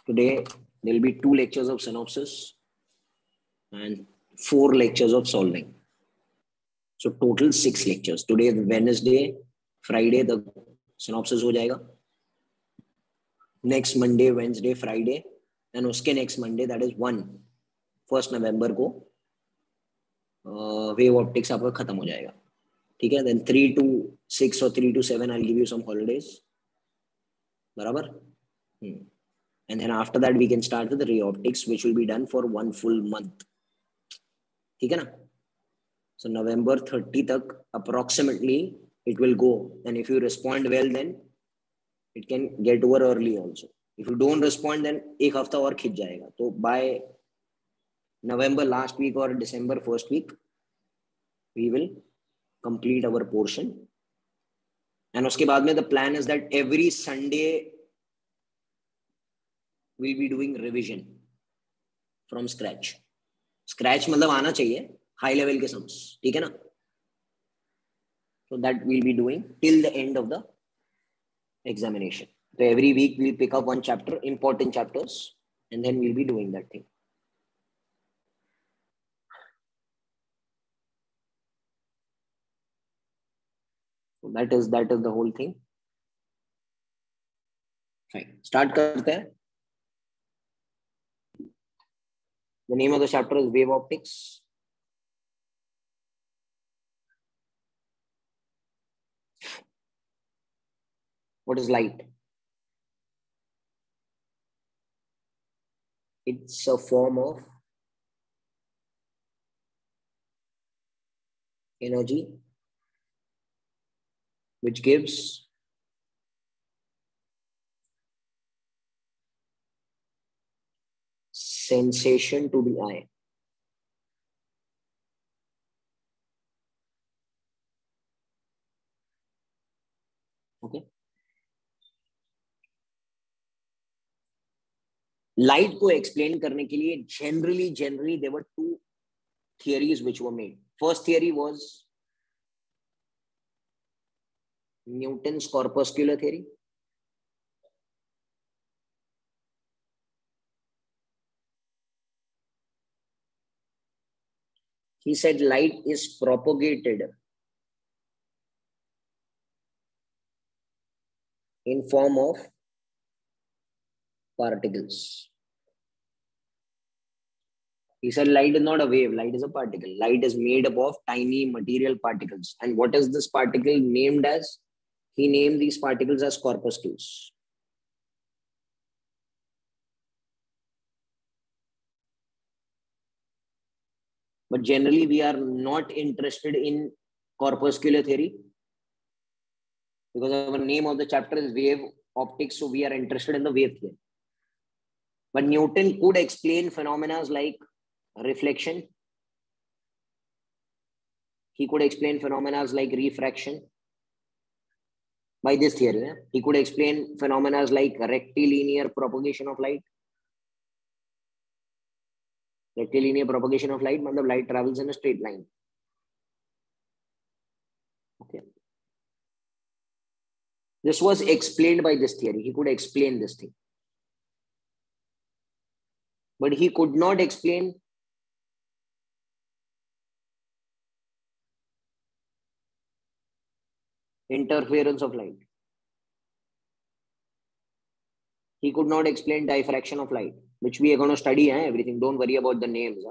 Today there will be 2 lectures of synopsis and 4 lectures of solving. So total 6 lectures. Today is Wednesday, Friday the synopsis हो जाएगा. Next Monday, Wednesday, Friday, and उसके next Monday, that is 1st November को wave optics आपका खत्म हो जाएगा. ठीक है? Then 3 to 6 or 3 to 7 I'll give you some holidays. बराबर? And then after that we can start with the ray optics, which will be done for 1 full month. ठीक है ना? So November 30 तक approximately it will go, and if you respond well, then it can get over early also. If you don't respond, then एक हफ्ता और खिंच जाएगा. तो by November last week or December first week, we will complete our portion. And उसके बाद में the plan is that every Sunday we'll be doing revision from scratch. Scratch मतलब आना चाहिए high level के sums. ठीक है ना? So that we'll be doing till the end of the examination. So every week we'll pick up one chapter, important chapters, and then we'll be doing that thing. So that is the whole thing. Fine. Start करते हैं. The name of the chapter is wave optics. What is light? It's a form of energy which gives sensation to the eye. Okay. Light को explain करने के लिए generally there were 2 theories which were made. First theory was Newton's corpuscular theory. He said light is propagated in form of particles. He said light is not a wave, light is a particle. Light is made up of tiny material particles. And what is this particle named as? He named these particles as corpuscles. But generally we are not interested in corpuscular theory because our name of the chapter is wave optics, so we are interested in the wave theory. But Newton could explain phenomena like reflection. He could explain phenomena like refraction by this theory. He could explain phenomena like rectilinear propagation of light. Rectilinear propagation of light means light travels in a straight line. Okay. This was explained by this theory. He could explain this thing. But he could not explain interference of light. He could not explain diffraction of light, which we are going to study everything. Don't worry about the names.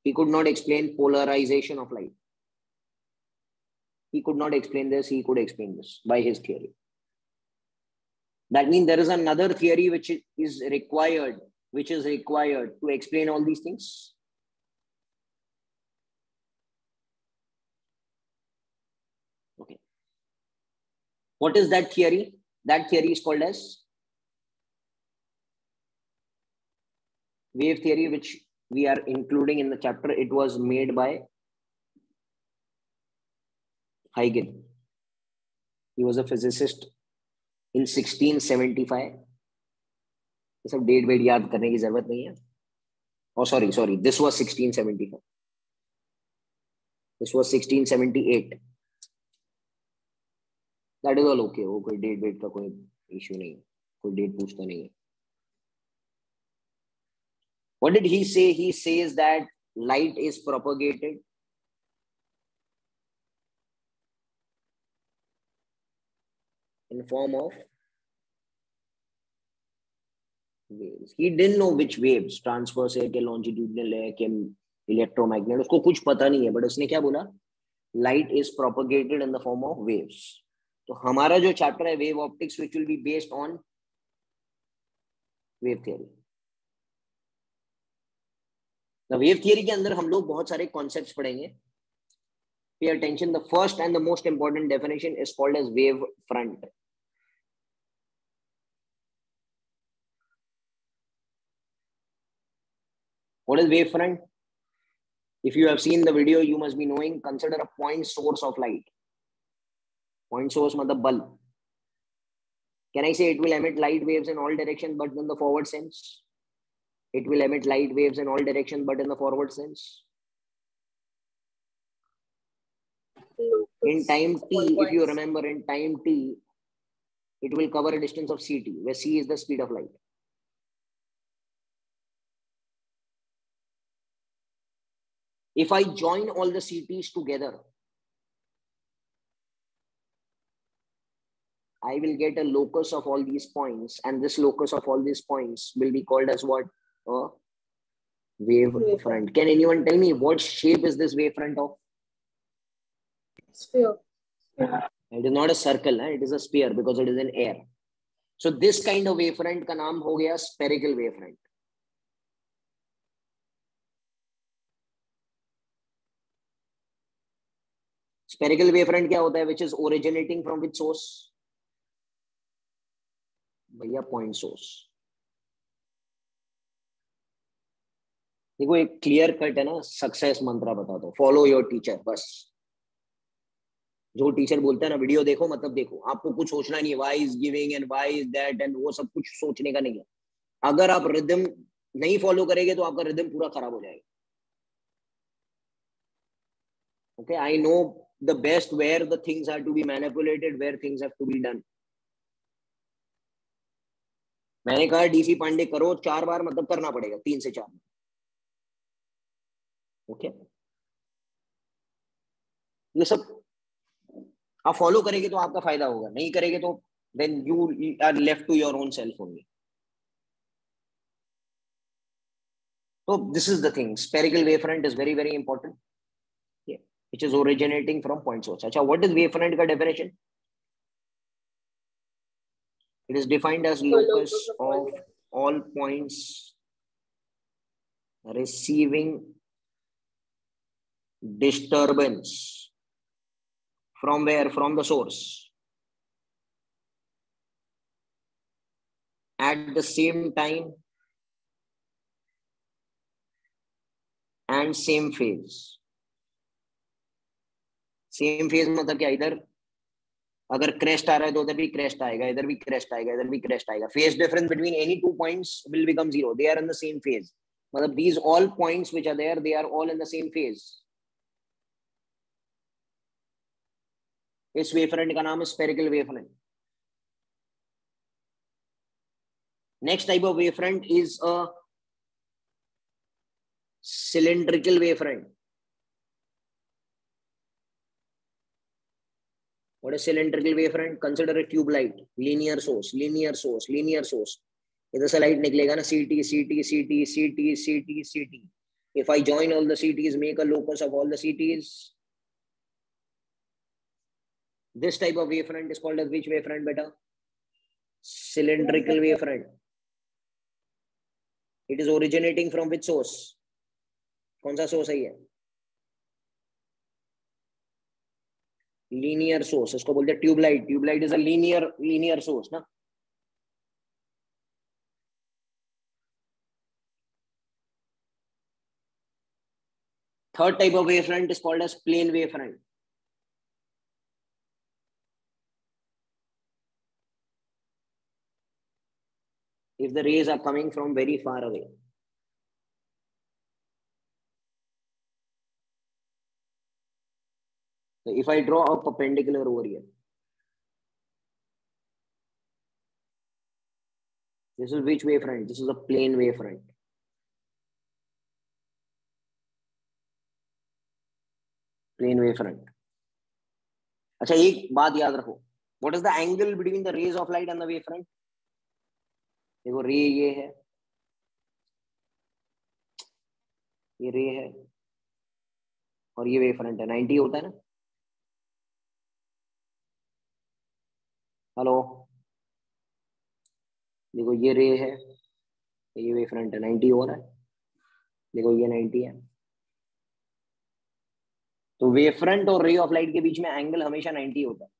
He could not explain polarization of light. He could not explain this. He could explain this by his theory. That means there is another theory which is required to explain all these things. Okay. What is that theory? That theory is called as wave theory, which we are including in the chapter. It was made by Huygens. He was a physicist in 1675. ये सब date wait याद करने की जरूरत नहीं है. Oh, sorry. This was 1675. This was 1678. That is all okay, वो कोई डेट वेट का कोई इश्यू नहीं, कोई डेट पूछता नहीं है. What did he say? He says that light is propagated in form of waves. He didn't know which waves, transverse है कि longitudinal है कि electromagnetic, उसको कुछ पता नहीं है, but उसने क्या बोला? Light is propagated in the form of waves. तो हमारा जो चैप्टर है wave optics, which will be based on wave theory. The wave theory के अंदर हम लोग बहुत सारे concepts पढ़ेंगे. Pay attention. The first and the most important definition is called as wave front. What is wave front? If you have seen the video, you must be knowing. Consider a point source of light. Point source matlab bulb. Can I say it will emit light waves in all directions, but in the forward sense? It will emit light waves in all directions, but in the forward sense? In time t, if you remember, in time t, it will cover a distance of ct, where c is the speed of light. If I join all the CTs together, I will get a locus of all these points, and this locus of all these points will be called as what? A wave front. Can anyone tell me what shape is this wave front of? Sphere. It is not a circle, it is a sphere because it is in air. So this kind of wavefront का नाम हो गया spherical wavefront. Spherical wavefront क्या होता है? Which is originating from which source? भैया point source. देखो एक क्लियर कट है ना सक्सेस मंत्र बता दो, फॉलो योर टीचर. बस जो टीचर बोलता है ना वीडियो देखो मतलब देखो, आपको कुछ सोचना नहीं है why is giving and why is that and वो सब कुछ सोचने का नहीं है. अगर आप रिदम नहीं फॉलो करेंगे तो आपका रिदम पूरा खराब हो जाएगा. Okay, I know the best where the things are to be manipulated, where things have to be done. मैंने कहा डीसी पांडे करो 4 बार, मतलब करना पड़ेगा 3 से 4 बार. ओके, ये सब आप फॉलो करेंगे तो आपका फायदा होगा, नहीं करेंगे तो then you are left to your own self only. So this is the thing, spherical wavefront is very very important, yeah, which is originating from point source. Acha, what is wavefront ka definition? It is defined as locus of all points receiving disturbance from where? From the source at the same time and same phase. Same phase मतलब क्या? इधर अगर crest आ रहा है तो उधर भी crest आएगा, इधर भी क्रेस्ट आएगा, इधर भी क्रेस्ट आएगा. Phase difference between any two points will become zero. They are in the same phase. मतलब these all points which are there, they are all in the same phase. इस wavefront का नाम है spherical wavefront. Next type of wavefront is a cylindrical wavefront. What is cylindrical wavefront? Consider a tube light, linear source, linear source, linear source. इधर से light निकलेगा ना, CT, CT, CT, CT, CT, CT. If I join all the CTs, make a locus of all the CTs. This type of wavefront is called as which wavefront, beta? Cylindrical wavefront. It is originating from which source? कौन सा source है ये? Linear source. इसको बोलते हैं tube light. Tube light is a linear source ना. Third type of wavefront is called as plane wavefront. If the rays are coming from very far away. So if I draw a perpendicular over here, This is which wavefront? This is a plane wavefront. Plane wavefront. अच्छा, एक बात याद रखो. What is the angle between the rays of light and the wavefront? देखो, रे ये है, ये रे है, और ये वेवफ्रंट है. 90 होता है ना. हेलो, देखो ये रे है, ये वेवफ्रंट है. 90 हो रहा है. देखो ये 90 है. तो वेवफ्रंट और रे ऑफ लाइट के बीच में एंगल हमेशा 90 होता है.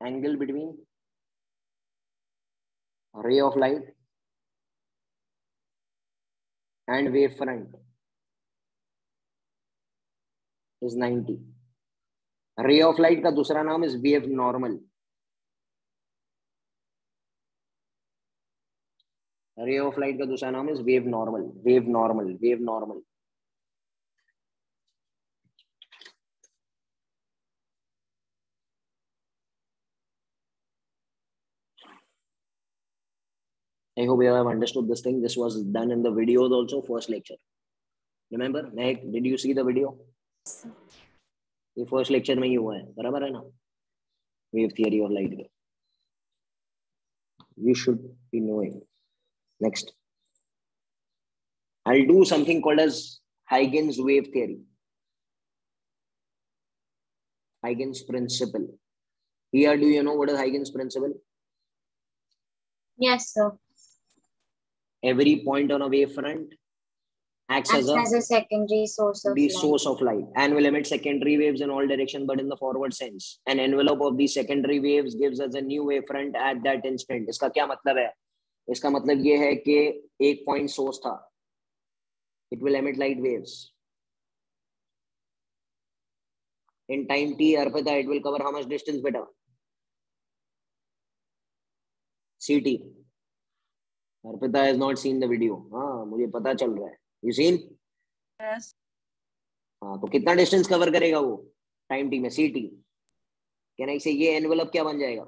Angle between ray of light and wavefront is 90. ray of light का दूसरा नाम is wave normal. ray of light का दूसरा नाम is wave normal. wave normal. wave normal. I hope you have understood this thing. This was done in the videos also, first lecture. Remember, Mehak, did you see the video? ये first lecture में ही हुआ है, बराबर है ना? Wave theory of light का. You should be knowing. Next, I'll do something called as Huygens wave theory. Huygens principle. Here, do you know what is Huygens principle? Yes, sir. Every point on a wavefront acts as a secondary source of light. Source of light, and will emit secondary waves in all directions, but in the forward sense. An envelope of these secondary waves gives us a new wavefront at that instant. इसका क्या मतलब है? इसका मतलब ये है कि एक point source था. It will emit light waves. In time t, Arpita, it will cover how much distance, beta? CT. Arpita has not seen the video. हाँ, मुझे पता चल रहा है. You seen? Yes. हाँ, तो कितना डिस्टेंस कवर करेगा वो टाइम टी में? CT. क्या नहीं से ये एनवेलप क्या बन जाएगा?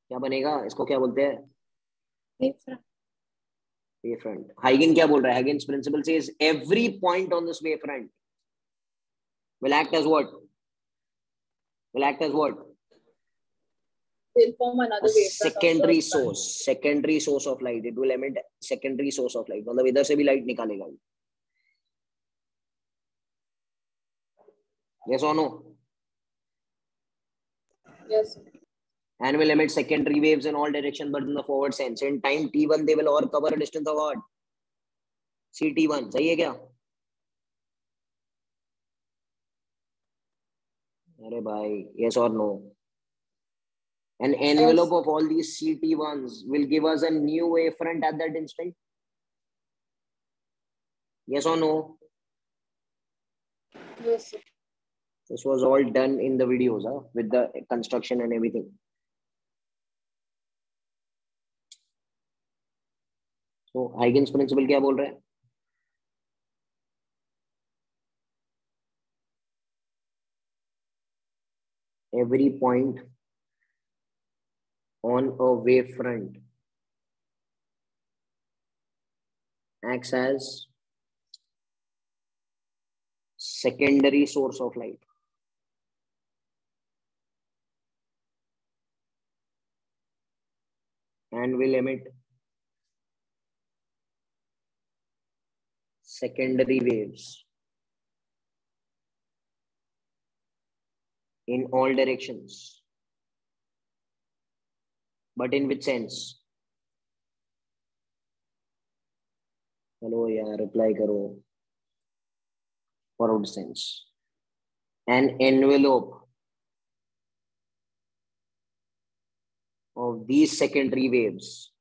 क्या बनेगा? इसको क्या बोलते हैं? वेवफ्रंट. हाइगन क्या बोल रहा है? Huygens principle says every point on this wavefront will act as what? Will act as what? Will form another wavefront. Secondary source. Secondary source of light. It will emit secondary source of light. मतलब इधर से भी light निकालेगा. Yes or no? Yes. And will emit secondary waves in all directions, but in the forward sense. In time t1, they will all cover a distance of what? CT1. सही है क्या? अरे भाई, yes or no? An envelope of all these CT1s will give us a new wavefront at that instant. Yes or no? Yes. This was all done in the videos, with the construction and everything. So Huygens principle क्या बोल रहा है? Every point on a wavefront acts as secondary source of light. And will emit secondary waves in all directions. But in which sense? Hello, yeah, reply karo. Forward sense. An envelope of these secondary waves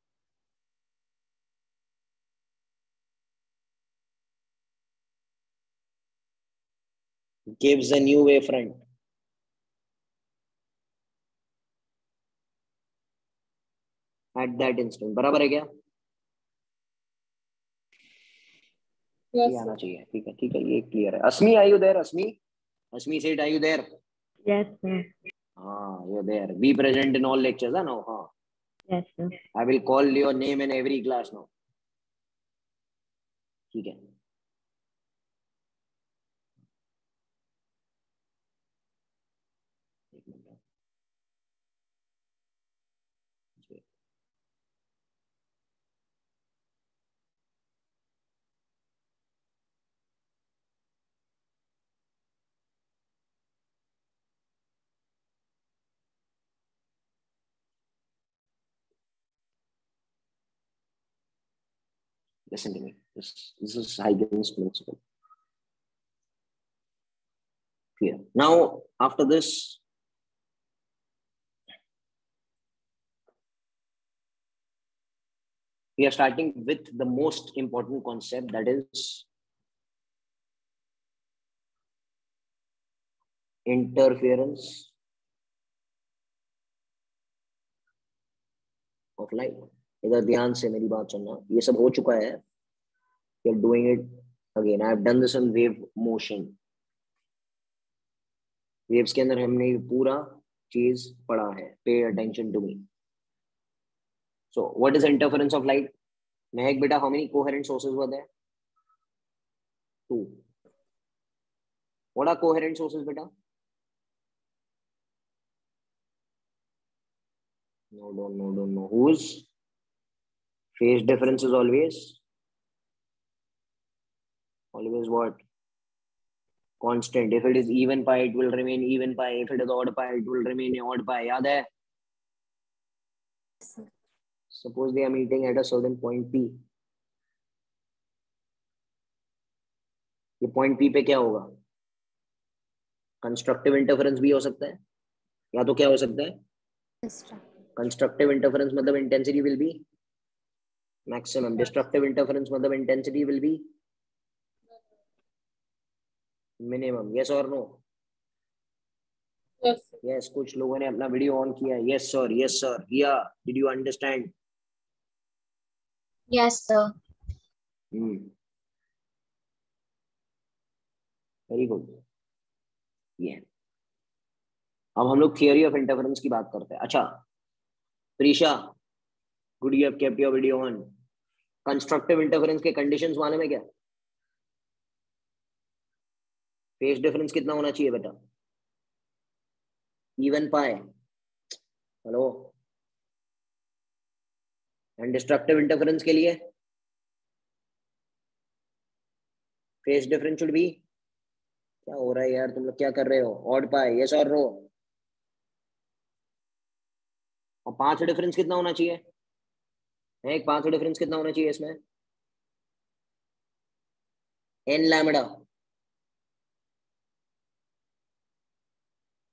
gives a new wavefront at that instant. बराबर है क्या? Yes. ये आना चाहिए. ठीक है, ठीक है, ये क्लियर है. Asmi, are you there? Asmi said, are you there? Yes, sir. You're there. Be present in all lectures, huh? Now, Yes, sir. I will call your name in every class now. ठीक है. Listen to me. This is Huygens principle. Clear. Now, after this, we are starting with the most important concept, that is interference of light. इधर ध्यान से मेरी बात सुनना. ये सब हो चुका है. We are doing it again. I have done this in wave motion. Waves के अंदर हमने पूरा चीज पढ़ा है. Pay attention to me. So, what is interference of light? Mehak beta, how many coherent sources were there? 2. What are coherent sources, beta? No, don't know. Whose phase difference is always what? Constant. If it is even pi, it will remain even pi. If it is odd pi, it will remain odd pi. याद है? Suppose they are meeting at a certain point P. ये point P पे क्या होगा? Constructive interference भी हो सकता है, या तो क्या हो सकता है? Constructive interference मतलब intensity will be maximum. Destructive interference मतलब intensity will be minimum. Yes or no? Yes. Yes. कुछ लोगों ने अपना वीडियो ऑन किया. Yes sir. Yes sir. Yeah. Did you understand? Yes, sir. Very good. Yeah. अब हम लोग थियरी ऑफ इंटरफेरेंस की बात करते हैं. अच्छा Prisha, good you have kept your video on. Constructive interference के कंडीशंस मालूम है क्या? फेज डिफरेंस कितना होना चाहिए बेटा? Even pi. Hello. And destructive interference के लिए फेज डिफरेंस शुड बी, क्या हो रहा है यार, तुम लोग क्या कर रहे हो? Odd pi. यस और नो? और 5 डिफरेंस कितना होना चाहिए? एक 5 डिफरेंस कितना होना चाहिए इसमें? N lambda.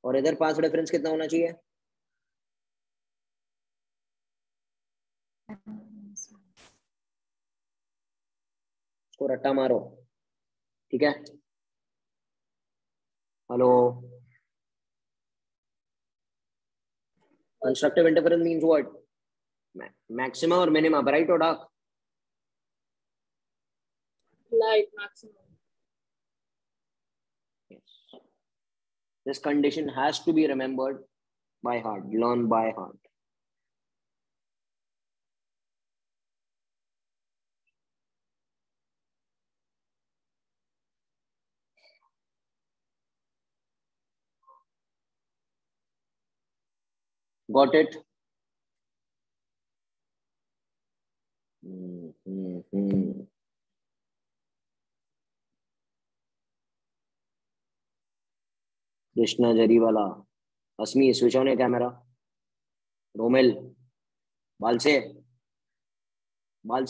और इधर 5 डिफरेंस कितना होना चाहिए? इसको रट्टा मारो. ठीक है. Hello. Constructive interference means what? Maxima और मिनिमा, ब्राइट और dark? Light maximum. Yes. This condition has to be remembered by heart, learn by heart. Got it? Krishna Jariwala. Asmi, switch on है कैमरा. रोमेल, बालसे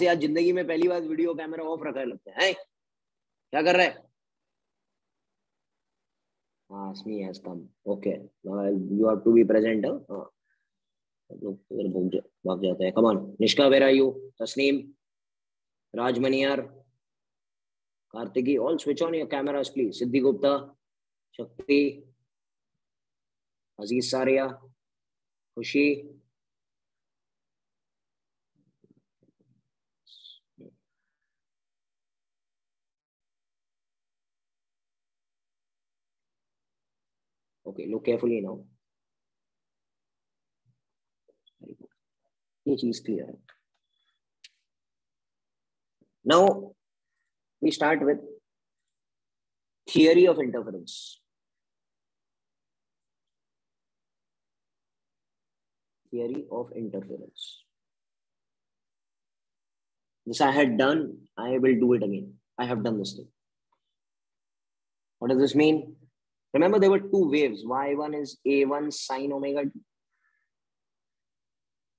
आज जिंदगी में पहली बार वीडियो कैमरा ऑफ रखा है लगता है. क्या कर रहे हैं? हाँ, Asmi has come. Okay, you have to be present. हाँ, भाग जाता है. Come on. Nishka, where are you? Tasneem, Rajmaniyar, Kartiki, all switch on your cameras please. Siddhi Gupta, Shakti, Aziz सारिया, खुशी. Okay, look carefully now. ये चीज क्लियर है. Now we start with theory of interference. Theory of interference. This I had done. I will do it again. I have done this thing. What does this mean? Remember, there were two waves. Y1 is A1 sine omega t,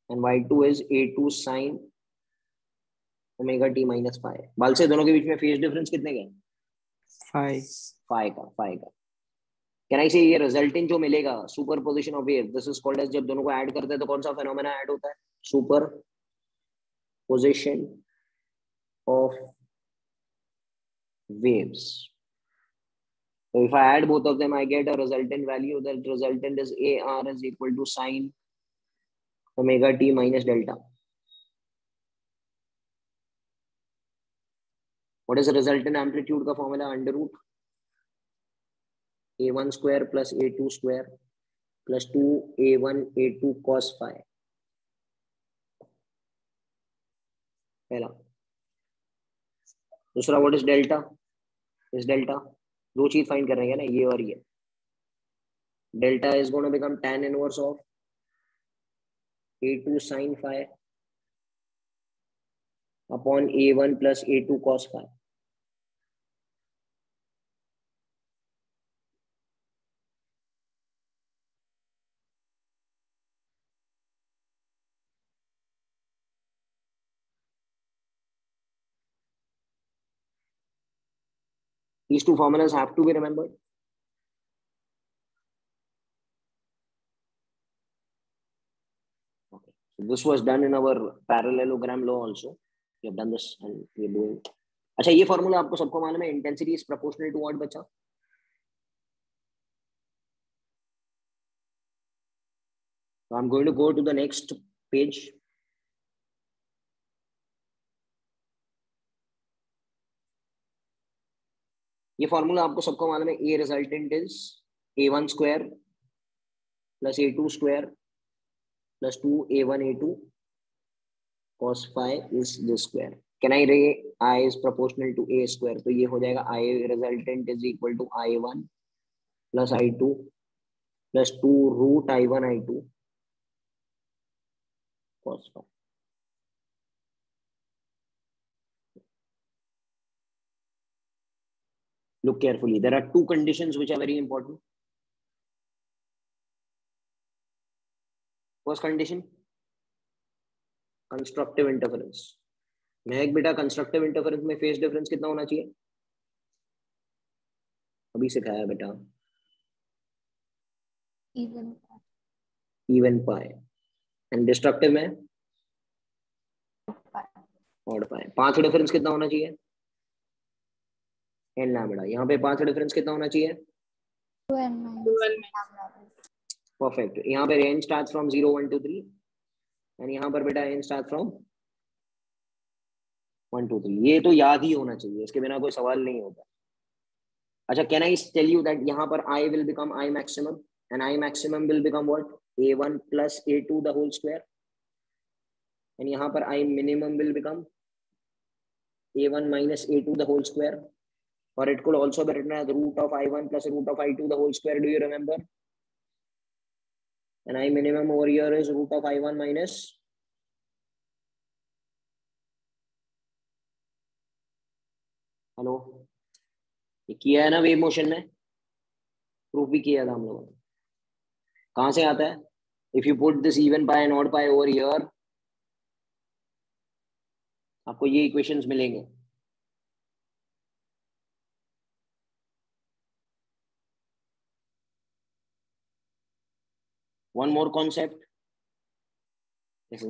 and Y2 is A2 sine omega t minus phi. बाल से दोनों के बीच में phase difference कितने के? phi का. Can I say ये resultant जो मिलेगा superposition of wave, this is called as, जब दोनों को ऐड करते हैं तो कौन सा फेनोमेना ऐड होता है? Superposition of waves. So if I add both of them, I get a resultant value. That resultant is AR is equal to sine omega t minus delta. What is the resultant amplitude का formula? Under root A1 square plus A2 square plus 2A1 A2 cos phi. पहला. दूसरा, what is delta? Is delta, दो चीज find कर रहे हैं ना, ये और ये. Delta is going to become tan inverse of A2 sin phi upon A1 plus A2 cos phi. These two formulas have to be remembered. Okay. So this was done in our parallelogram law also. We have done this and we are doing. अच्छा, ये formula आपको सबको मालूम है? Intensity is proportional to what बच्चा? So I'm going to go to the next page. ये formula आपको सबको मालूम है. A resultant is A1 square plus A2 square plus 2A1 A2 cos phi is this square. Can I ray I is proportional to A square? तो ये हो जाएगा I resultant is equal to I1 plus I2 plus 2 root I1 I2 cos phi. Look carefully. There are two conditions which are very important. First condition, constructive interference. Mehak बेटा, constructive interference में phase difference कितना होना चाहिए? अभी सिखाया बेटा. Even pi. And destructive में odd pi. पांच डिफरेंस कितना होना चाहिए? N lambda. यहाँ पे पांच डिफरेंस कितना होना चाहिए? परफेक्ट. यहाँ पे रेंज स्टार्ट फ्रॉम 0 1 2 3 एंड यहाँ पर बेटा रेंज स्टार्ट फ्रॉम 1 2 3. ये तो याद ही होना चाहिए, इसके बिना कोई सवाल नहीं होता. अच्छा, can I tell you that यहाँ पर I will become I maximum and I maximum will become what? A1 plus A2 the whole square. And यहाँ पर I minimum will become A1 minus A2 the whole square, or it could also be written as root of I1 plus root of I2 the whole square. Do you remember? And I minimum over here is root of I1 minus hello, ये किया है ना wave motion में, proof भी किया था हम लोगों ने. कहां से आता है? If you put this even pi and odd pi over here, आपको ये इक्वेशंस मिलेंगे. One more concept.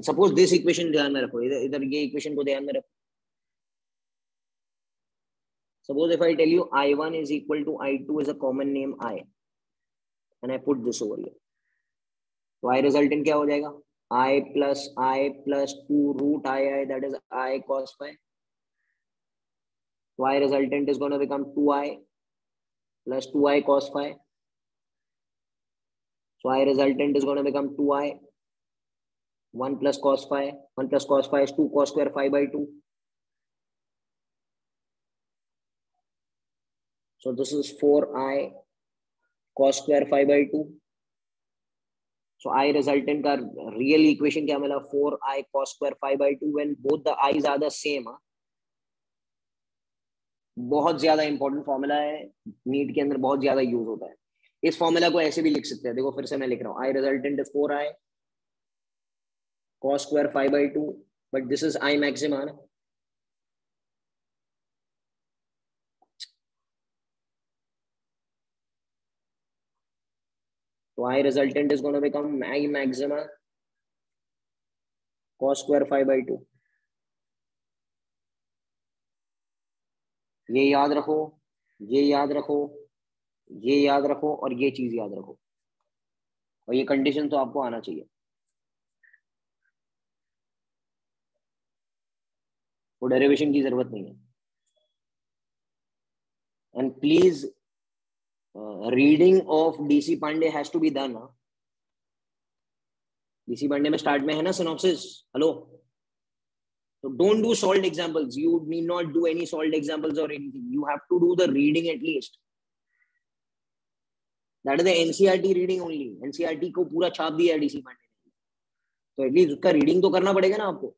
Suppose this equation ध्यान में रखो, इधर ये इक्वेशन को ध्यान में रखो. Suppose if I tell you I1 is equal to I2 is a common name I, and I put this over here, तो I resultant क्या हो जाएगा? I plus 2 root I that is I cos phi. So I resultant is going to become 2I plus 2I cos phi. So I resultant is going to become 2I 1 plus cos phi. 1 plus cos phi is 2 cos square phi by 2. So this is 4i cos square phi by 2. So I resultant का real equation क्या मिला? 4i cos square phi by 2 when both the i's are the same. बहुत ज्यादा important formula है, NEET के अंदर बहुत ज्यादा यूज होता है. इस फॉर्मूला को ऐसे भी लिख सकते हैं, देखो फिर से मैं लिख रहा हूँ, I resultant is 4i cos square phi by 2, but this is I maxima. So I resultant is going to become I maxima cos square phi by 2. ये याद रखो, ये याद रखो, ये याद रखो और ये चीज याद रखो, और ये कंडीशन तो आपको आना चाहिए. वो डेरिवेशन की जरूरत नहीं है. And please reading of DC Pandey has to be done. DC Pandey में स्टार्ट में है ना synopsis. Hello, so don't do solved examples. You need not do any solved examples or anything. You have to do the reading at least. That is the NCERT reading only. NCERT को पूरा छाप दिया है DC Pandey ने, तो at least उसका reading तो करना पड़ेगा ना आपको.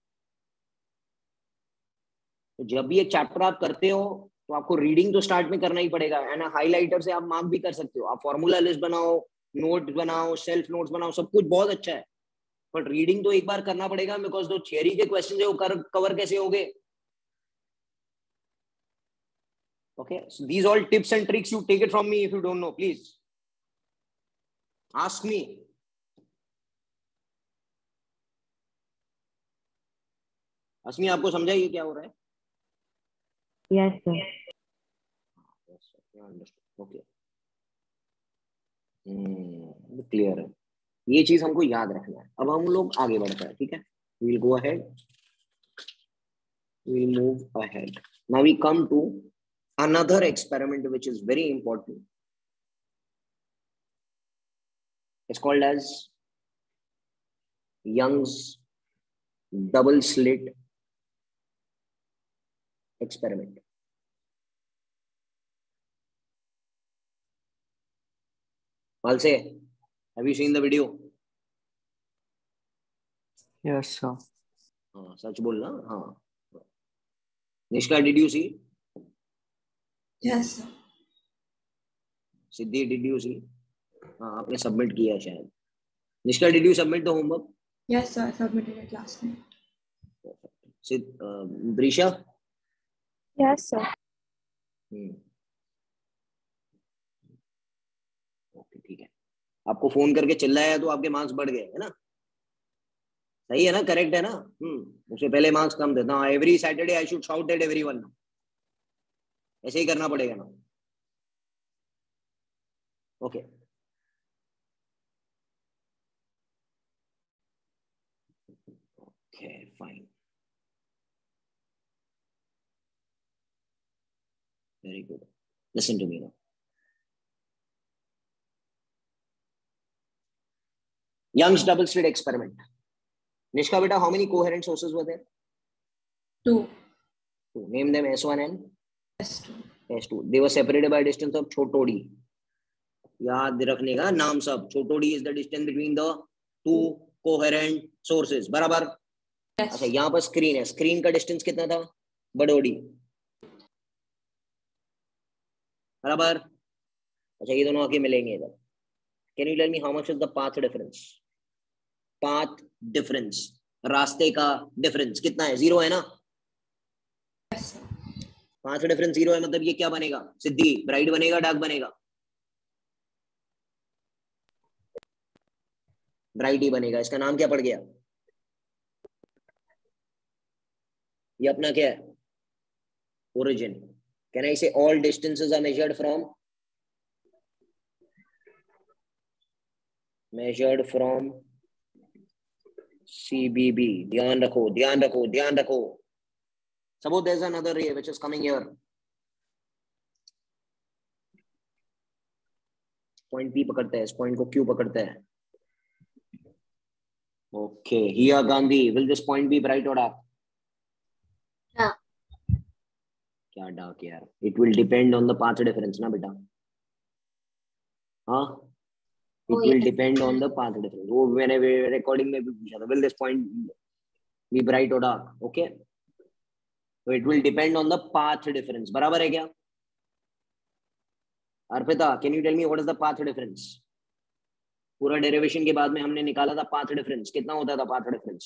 तो जब भी एक चैप्टर आप करते हो तो आपको रीडिंग तो स्टार्ट में करना ही पड़ेगा. एंड हाईलाइटर से आप मार्क भी कर सकते हो, आप फॉर्मूला लिस्ट बनाओ, नोट बनाओ, सेल्फ नोट्स बनाओ, सब कुछ बहुत अच्छा है, बट रीडिंग तो एक बार करना पड़ेगा, बिकॉज जो थियरी के क्वेश्चन है वो कवर कैसे होंगे. Okay, so these all tips and tricks, you take it from me. If you don't know, please ask me. अस्मी, आपको समझाइए क्या हो रहा है? Yes, sir. Yes, sir. Okay. Clear है, ये चीज हमको याद रखना है. अब हम लोग आगे बढ़ते हैं, ठीक है? We'll go ahead. We'll move ahead. Now we come to another experiment which is very important. It's called as Young's double slit experiment. Valse, have you seen the video? Yes, sir. हाँ, सच बोलना. हाँ, Nishka, did you see? Yes, sir. Siddhi, did you see? हाँ, आपने submit किया है शायद. Nishka, did you submit the homework? Yes, sir. I submitted it last night. Brisha? Yes, sir. Okay, ठीक है. आपको फोन करके चिल्लाया तो आपके मार्क्स बढ़ गए, है ना? सही है ना? करेक्ट है ना? उससे पहले मार्क्स कम थे ना. Every Saturday I should shout at everyone. ऐसे ही करना पड़ेगा ना. Okay, okay, fine, very good. Listen to me now. Young's double slit experiment. Nishka beta, how many coherent sources were there? 2. Name them S1 and S2. S2. They were separated by a distance of छोटो d. याद रखने का नाम सब. छोटो d is the distance between the two coherent sources. बराबर? Yes. अच्छा, यहाँ पर स्क्रीन है. स्क्रीन का डिस्टेंस कितना था? बड़ो d. बराबर? अच्छा, ये दोनों आके मिलेंगे इधर. Can you tell me how much is the path difference? Path difference, रास्ते का डिफरेंस कितना है? 0 है ना? Yes, sir. पाथ का डिफरेंस 0 है, मतलब ये क्या बनेगा? सिद्धि, ब्राइट बनेगा, डार्क बनेगा? ब्राइट ही बनेगा. इसका नाम क्या पड़ गया? ये अपना क्या है? Origin. Can I say all distances are measured from CBB. ध्यान रखो, ध्यान रखो, ध्यान रखो. Suppose there's another ray which is coming here. Point P पकड़ता है, इस पॉइंट को Q पकड़ता है. Okay, here Gandhi, will this point be bright or dark? Yeah. क्या dark यार? It will depend on the path difference ना बेटा. हाँ, it will depend on the path difference. वो मैंने recording में भी पूछा था. Will this point be bright or dark? Okay. So it will depend on the path difference. बराबर है क्या? Arpita, can you tell me what is the path difference? पूरा डेरिवेशन के बाद में हमने निकाला था पाथ डिफरेंस. कितना होता था पाथ डिफरेंस?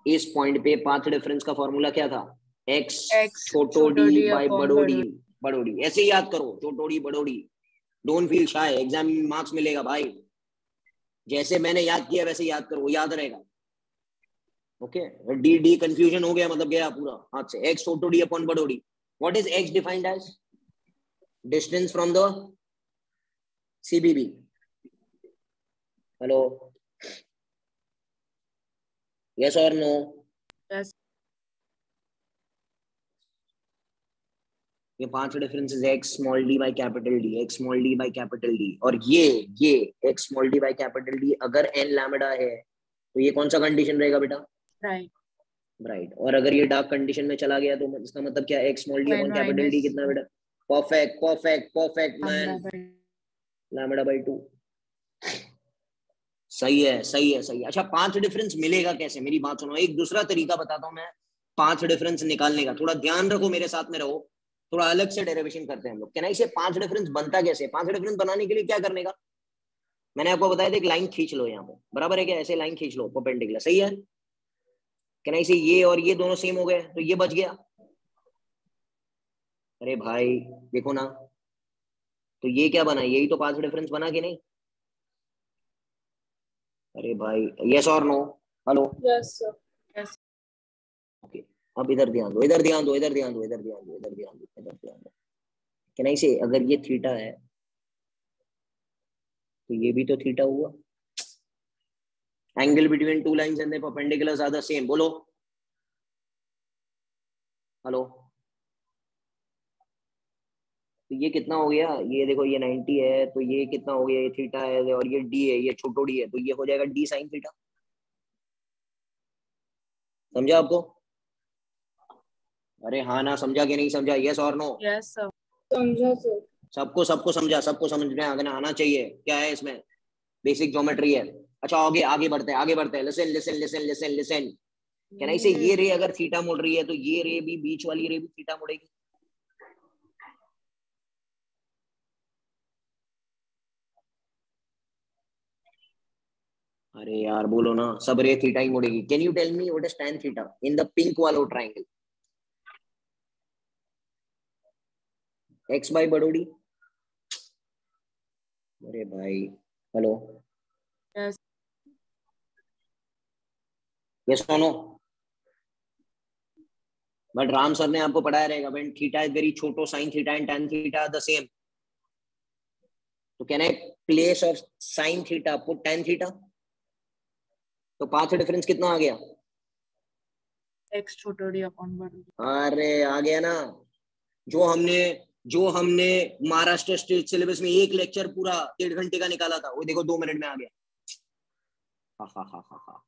इस पॉइंट पे पाथ डिफरेंस का फॉर्मूला क्या था? x छोटो डी बाय बड़ो डी. बड़ो डी ऐसे ही याद करो, छोटो डी बड़ो D. Don't feel shy, exam में मार्क्स मिलेगा भाई. जैसे मैंने याद किया वैसे याद करो, याद रहेगा. ओके, डी डी कंफ्यूजन हो गया मतलब गया पूरा हाथ से. x छोटो डी अपॉन बड़ो d. What is x defined as? Distance from the CBB. Hello, yes or no? Yes. ये 5 differences x small d by capital D, x small d by capital D. और ये x small d by capital D अगर n lambda है तो ये कौन सा condition रहेगा बेटा? Right. राइट. और अगर ये डार्क कंडीशन में चला गया तो इसका मतलब क्या? x small d upon capital D कितना बेटा? Perfect perfect perfect man. Lambda by 2. सही है सही है सही है. अच्छा, 5 डिफरेंस मिलेगा कैसे? मेरी बात सुनो, एक दूसरा तरीका बताता हूँ मैं 5 डिफरेंस निकालने का. थोड़ा ध्यान रखो, मेरे साथ में रहो. थोड़ा अलग से डेरिवेशन करते हैं हम लोग. कहना इसे 5 डिफरेंस बनता कैसे? 5 डिफरेंस बनाने के लिए क्या करने का? मैंने आपको बताया था, एक लाइन खींच लो यहाँ पे. बराबर है क्या? ऐसे लाइन खींच लो परपेंडिकुलर. सही है. कहना इसे ये और ये दोनों सेम हो गए तो ये बच गया. अरे भाई देखो ना, तो ये क्या बना? यही तो 5 डिफरेंस बना कि नहीं? अरे भाई, यस और no? Hello. Yes, sir. Yes. Okay, अब इधर ध्यान दो, इधर ध्यान दो, इधर ध्यान दो, इधर ध्यान दो, इधर ध्यान दो, इधर ध्यान दो. कहना इसे अगर ये थीटा है तो ये भी तो थीटा हुआ. Angle between two lines and the perpendiculars are the same. बोलो हेलो. तो ये कितना हो गया? ये देखो, ये 90 है तो ये कितना हो गया? ये थीटा है और ये डी है, ये छोटो डी है, तो ये हो जाएगा डी साइन थीटा. समझा आपको? अरे हाँ ना, समझा कि नहीं समझा? यस और नो? Yes, sir. समझा सर. सबको सबको समझा, सबको समझ में आना चाहिए. क्या है इसमें? बेसिक ज्योमेट्री है. अच्छा, आगे आगे बढ़ते हैं, आगे बढ़ते हैं. Listen listen listen listen listen. क्या नहीं से ये रे अगर थीटा मुड़ रही है तो ये रे भी, बीच वाली रे भी थीटा मुड़ेगी. अरे यार बोलो ना, सब रे थीटा ही मुड़ेगी. Can you tell me what is tan theta in the pink वाला ट्रायंगल? x बाय बड़ोड़ी. अरे भाई हेलो. Yes. यस और नो? बट राम सर ने आपको पढ़ाया रहेगा व्हेन थीटा इज वेरी छोटो sin theta and tan theta are the same. तो कहना है place of sin theta put tan theta. तो पाथ डिफरेंस कितना आ गया? X छोटो डी अपॉन बड़ो डी. अरे आ गया ना. जो हमने महाराष्ट्र स्टेट सिलेबस में एक लेक्चर पूरा 1.5 घंटे का निकाला था, वो देखो 2 मिनट में आ गया.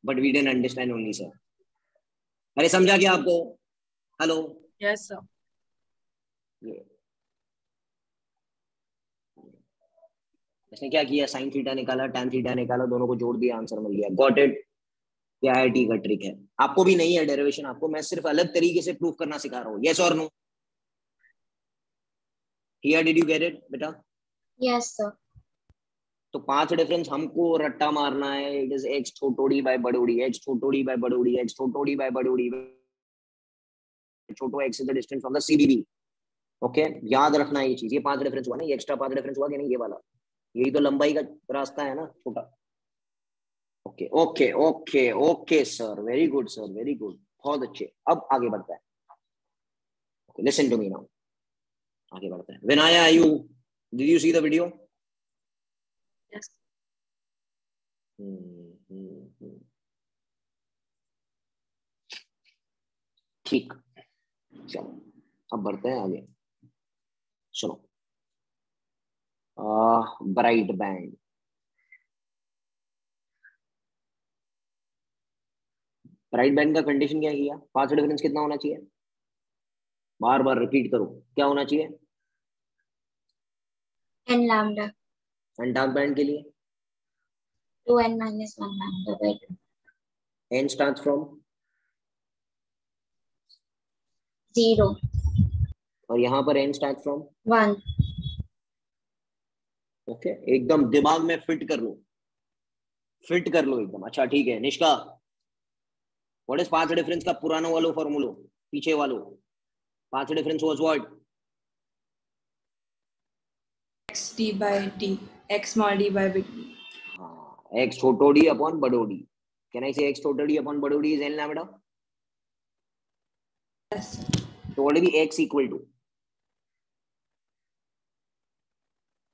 But we didn't understand only sir. अरे समझा क्या आपको? हेलो. Yes, sir. इसने क्या किया? साइन थीटा निकाला, tan थीटा निकाला, दोनों को जोड़ दिया, आंसर मिल गया. Got it? क्या आईआईटी का ट्रिक है. आपको भी नहीं है डेरिवेशन, आपको मैं सिर्फ अलग तरीके से प्रूफ करना सिखा रहा हूँ. यस और no? Here did you get it बेटा? Yes, sir. तो 5 डिफरेंस हमको रट्टा मारना है. इट इज x छोटोड़ी बाय बड़ोड़ी, x छोटोड़ी बाय बड़ोड़ी, x छोटोड़ी बाय बड़ोड़ी. छोटो x is the distance from the CBB. Okay, याद रखना ये चीज. ये 5 डिफरेंस हुआ ना, ये एक्स्ट्रा 5 डिफरेंस हुआ कि नहीं? ये वाला, यही तो लंबाई का रास्ता है ना, छोटा. Okay okay okay okay sir, very good sir, very good, बहुत अच्छे. अब आगे बढ़ता है. Listen to me now. आगे बढ़ते हैं. Vinaya, you did you see the video? Yes. ठीक, चलो अब बढ़ते हैं आगे. चलो, ब्राइट बैंड. ब्राइट बैंड का कंडीशन क्या किया? पाथ डिफरेंस कितना होना चाहिए? बार बार रिपीट करो, क्या होना चाहिए? n lambda and dark band के लिए 2n minus 1 lambda by 2. n start from 0 और यहाँ पर n स्टार्ट फ्रॉम 1. ओके, एकदम दिमाग में फिट कर लो, फिट कर लो एकदम। अच्छा ठीक है Nishka, what is path difference का पुराना वालो फॉर्मूलो, पीछे वालो? Path difference was what? x d by d, x small d by big D. हाँ, x छोटो d अपॉन बड़ो d। Can I say x छोटो d अपॉन बड़ो d is n lambda? Yes. तो what will be x equal to?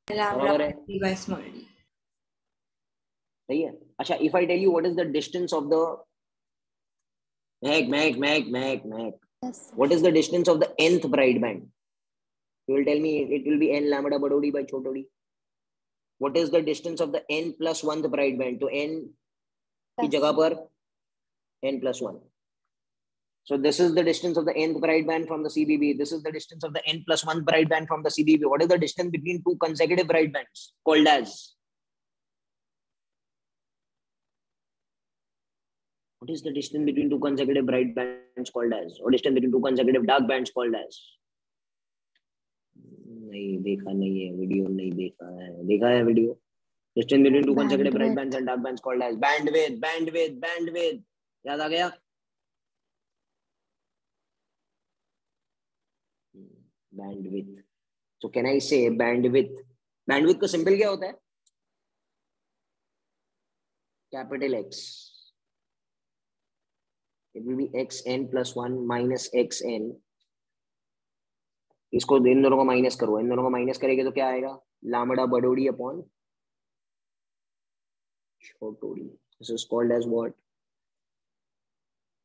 Lambda बराबर है, d by small d. सही है। अच्छा, if I tell you what is the distance of the max what is the distance of the nth bright band? You will tell me it will be n lambda bado d by choto d. What is the distance of the n plus 1th bright band? तो n की जगह पर n plus 1. So this is the distance of the nth bright band from the CBB. This is the distance of the n plus 1 bright band from the CBB. What is the distance between two consecutive bright bands? Called as? What is the distance between two consecutive bright bands called as? Or distance between two consecutive dark bands called as? नहीं देखा, नहीं है video, नहीं देखा है। देखा है video? Distance between to consecutive bright bands and dark bands called as bandwidth। याद आ गया? Bandwidth. So can I say bandwidth? Bandwidth का सिंबल क्या होता है? Capital X। It will be xn plus 1 minus xn। इसको इन दोनों को माइनस करो, इन दोनों को माइनस करेंगे तो क्या आएगा? लैम्बडा बड़ोडी अपॉन छोटोडी। This is called as what?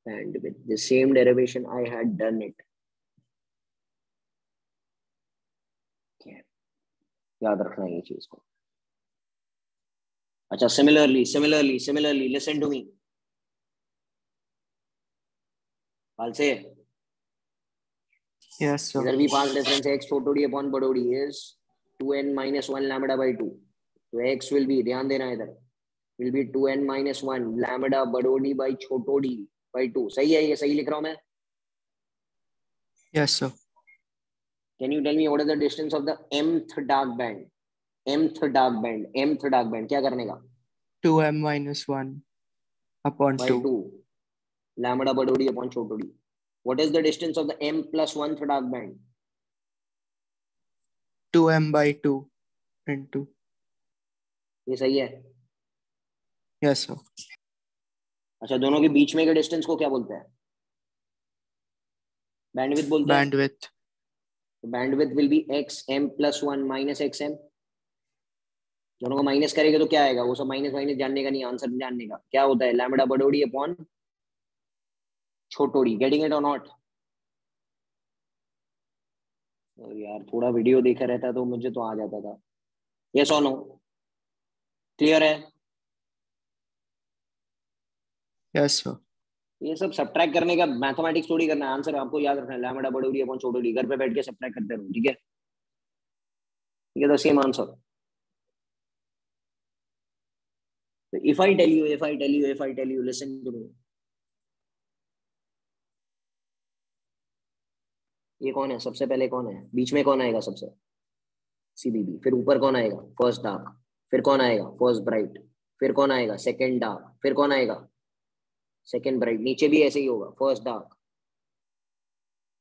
Bandwidth. The same derivation I had done it. Okay. याद रखना ये चीज को। अच्छा, similarly listen to me। हाल से Yes, sir. इधर भी पांच डिफरेंस है, x छोटो d अपॉन बड़ो d is 2n minus 1 lambda by 2। तो x will be, ध्यान देना इधर, will be 2n minus 1 lambda बड़ो d by छोटो d by 2। सही है? ये सही लिख रहा हूं मैं? Yes, sir. Can you tell me what is the distance of the mth dark band? mth dark band क्या करने का? 2m minus 1 upon by 2. 2 lambda बड़ो d अपॉन छोटो d। What is the distance of the m plus 1th dark band? 2m by 2 into. ये सही है? Yes, sir. अच्छा, दोनों के बीच में के डिस्टेंस को क्या बोलते हैं? बैंडविड्थ बोलते हैं। Bandwidth. तो bandwidth will be x m plus 1 minus x m. दोनों को माइनस करेंगे तो क्या आएगा? वो सब माइनस माइनस जानने का नहीं, आंसर जानने का। क्या होता है? लैम्बडा बड़ोडी अपॉन छोटोडी। गेटिंग इट और नॉट? और यार थोड़ा वीडियो देखा रहता तो मुझे तो आ जाता था। यस और नो? क्लियर है? Yes, sir. ये सब सब्ट्रैक्ट करने का मैथमेटिक्स थोड़ी करना है, आंसर आपको याद रखना है। लैम्बडा बड़ोडी अपॉन छोटोडी। घर पे बैठ के सब्ट्रैक्ट करते रहो, ठीक है? ठीक है, the same answer. if I tell you, listen to me। ये कौन है? सबसे पहले कौन है? बीच में कौन आएगा सबसे? CBB। फिर ऊपर कौन आएगा? First dark. फिर कौन आएगा? First bright. फिर कौन आएगा? Second dark. फिर कौन आएगा? Second bright. नीचे भी ऐसे ही होगा, first dark,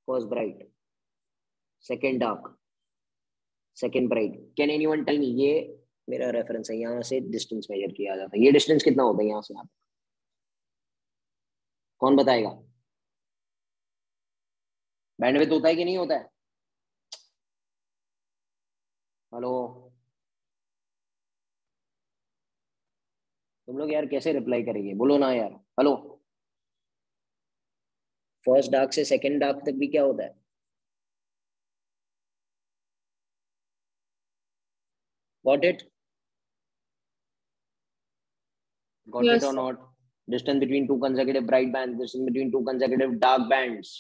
first bright, second dark, second bright. Can anyone tell me? ये मेरा रेफरेंस है, यहाँ से डिस्टेंस मेजर किया जाता है। ये डिस्टेंस कितना होता है यहाँ से? आप कौन बताएगा? बैंडविड्थ होता है कि नहीं होता है? हेलो, तुम लोग यार कैसे रिप्लाई करेंगे? बोलो ना यार। हेलो, फर्स्ट डार्क से सेकंड डार्क तक भी क्या होता है? Got it? Got it or not? Distance between two consecutive bright bands, distance between two consecutive dark bands.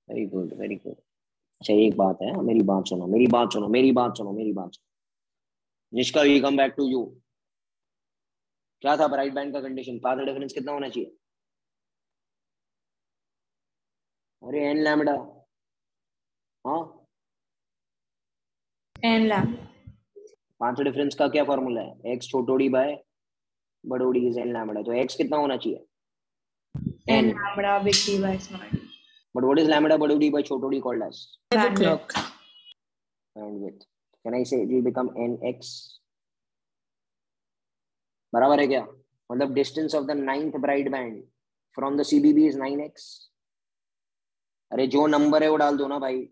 Very good, very good. अच्छा एक बात है, मेरी बात सुनो, मेरी बात सुनो, मेरी बात सुनो, मेरी बात सुनो। Nishka, we come back to you. क्या था ब्राइट बैंड का कंडीशन? पाथ डिफरेंस कितना होना चाहिए? अरे एन लैम्बडा। हाँ, एन लैम्बडा। पाथ डिफरेंस का क्या फॉर्मूला है? एक्स छोटोड़ी बाय बड़ोड़ी इज एन लैम्बडा। तो एक्स कितना होना चाहिए? N lambda big T by small T. But what is lambda body by chotodi called as? Bandwidth. Bandwidth. Can I say it will become nx? बराबर है क्या? मतलब distance of the ninth bright band from the CBB is 9x. अरे जो number है वो डाल दो ना भाई।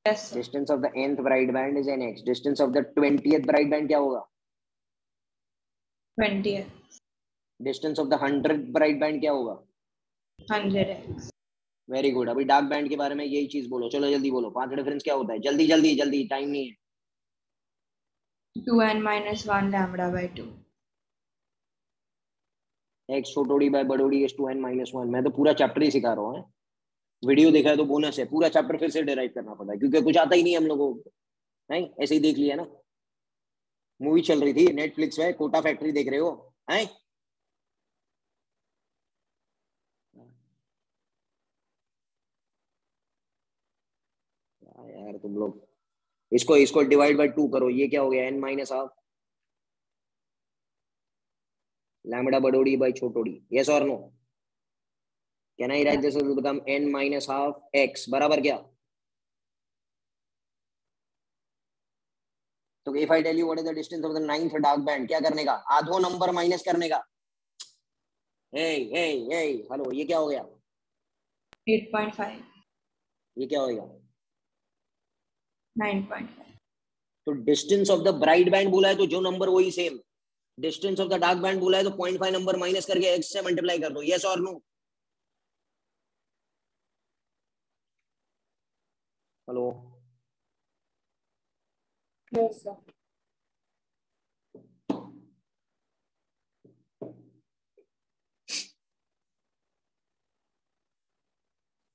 Yes, sir. Distance of the nth bright band is nx. Distance of the 20th bright band क्या होगा? 20. Distance of the 100th bright band क्या होगा? 100x. Very good. अभी डार्क बैंड के बारे में यही चीज बोलो, चलो जल्दी बोलो। पाथ डिफरेंस क्या होता है? जल्दी जल्दी जल्दी, टाइम नहीं है। 2n minus 1 lambda by 2. X छोटोड़ी बाय बड़ोड़ी इज 2n-1। मैं तो पूरा चैप्टर ही सिखा रहा हूँ। वीडियो देखा है तो बोनस है, पूरा चैप्टर फिर से डिराइव करना पड़ता है क्योंकि कुछ आता ही नहीं हम लोगों को। नहीं, ऐसे ही देख लिया ना। मूवी चल रही थी नेटफ्लिक्स पे, कोटा फैक्ट्री देख रहे हो? हैं? यार तुम लोग, इसको इसको डिवाइड बाय 2 करो, ये क्या हो गया? n-12 लैम्बडा बड़ोड़ी बाय छोटोड़ी। यस और no? Can I write this will become n-12 x बराबर क्या? तो if I tell you what is the distance of the ninth dark band, क्या करने का? आधो नंबर माइनस करने का। हे हे हे हेलो, ये क्या हो गया? 8.5. ये क्या होगा? 9.5. तो distance of the bright band बोला है तो जो नंबर वही same. Distance of the dark band बोला है तो 0.5 नंबर माइनस करके x से मल्टीप्लाई कर दो। यस और नो? हेलो? Yes, sir.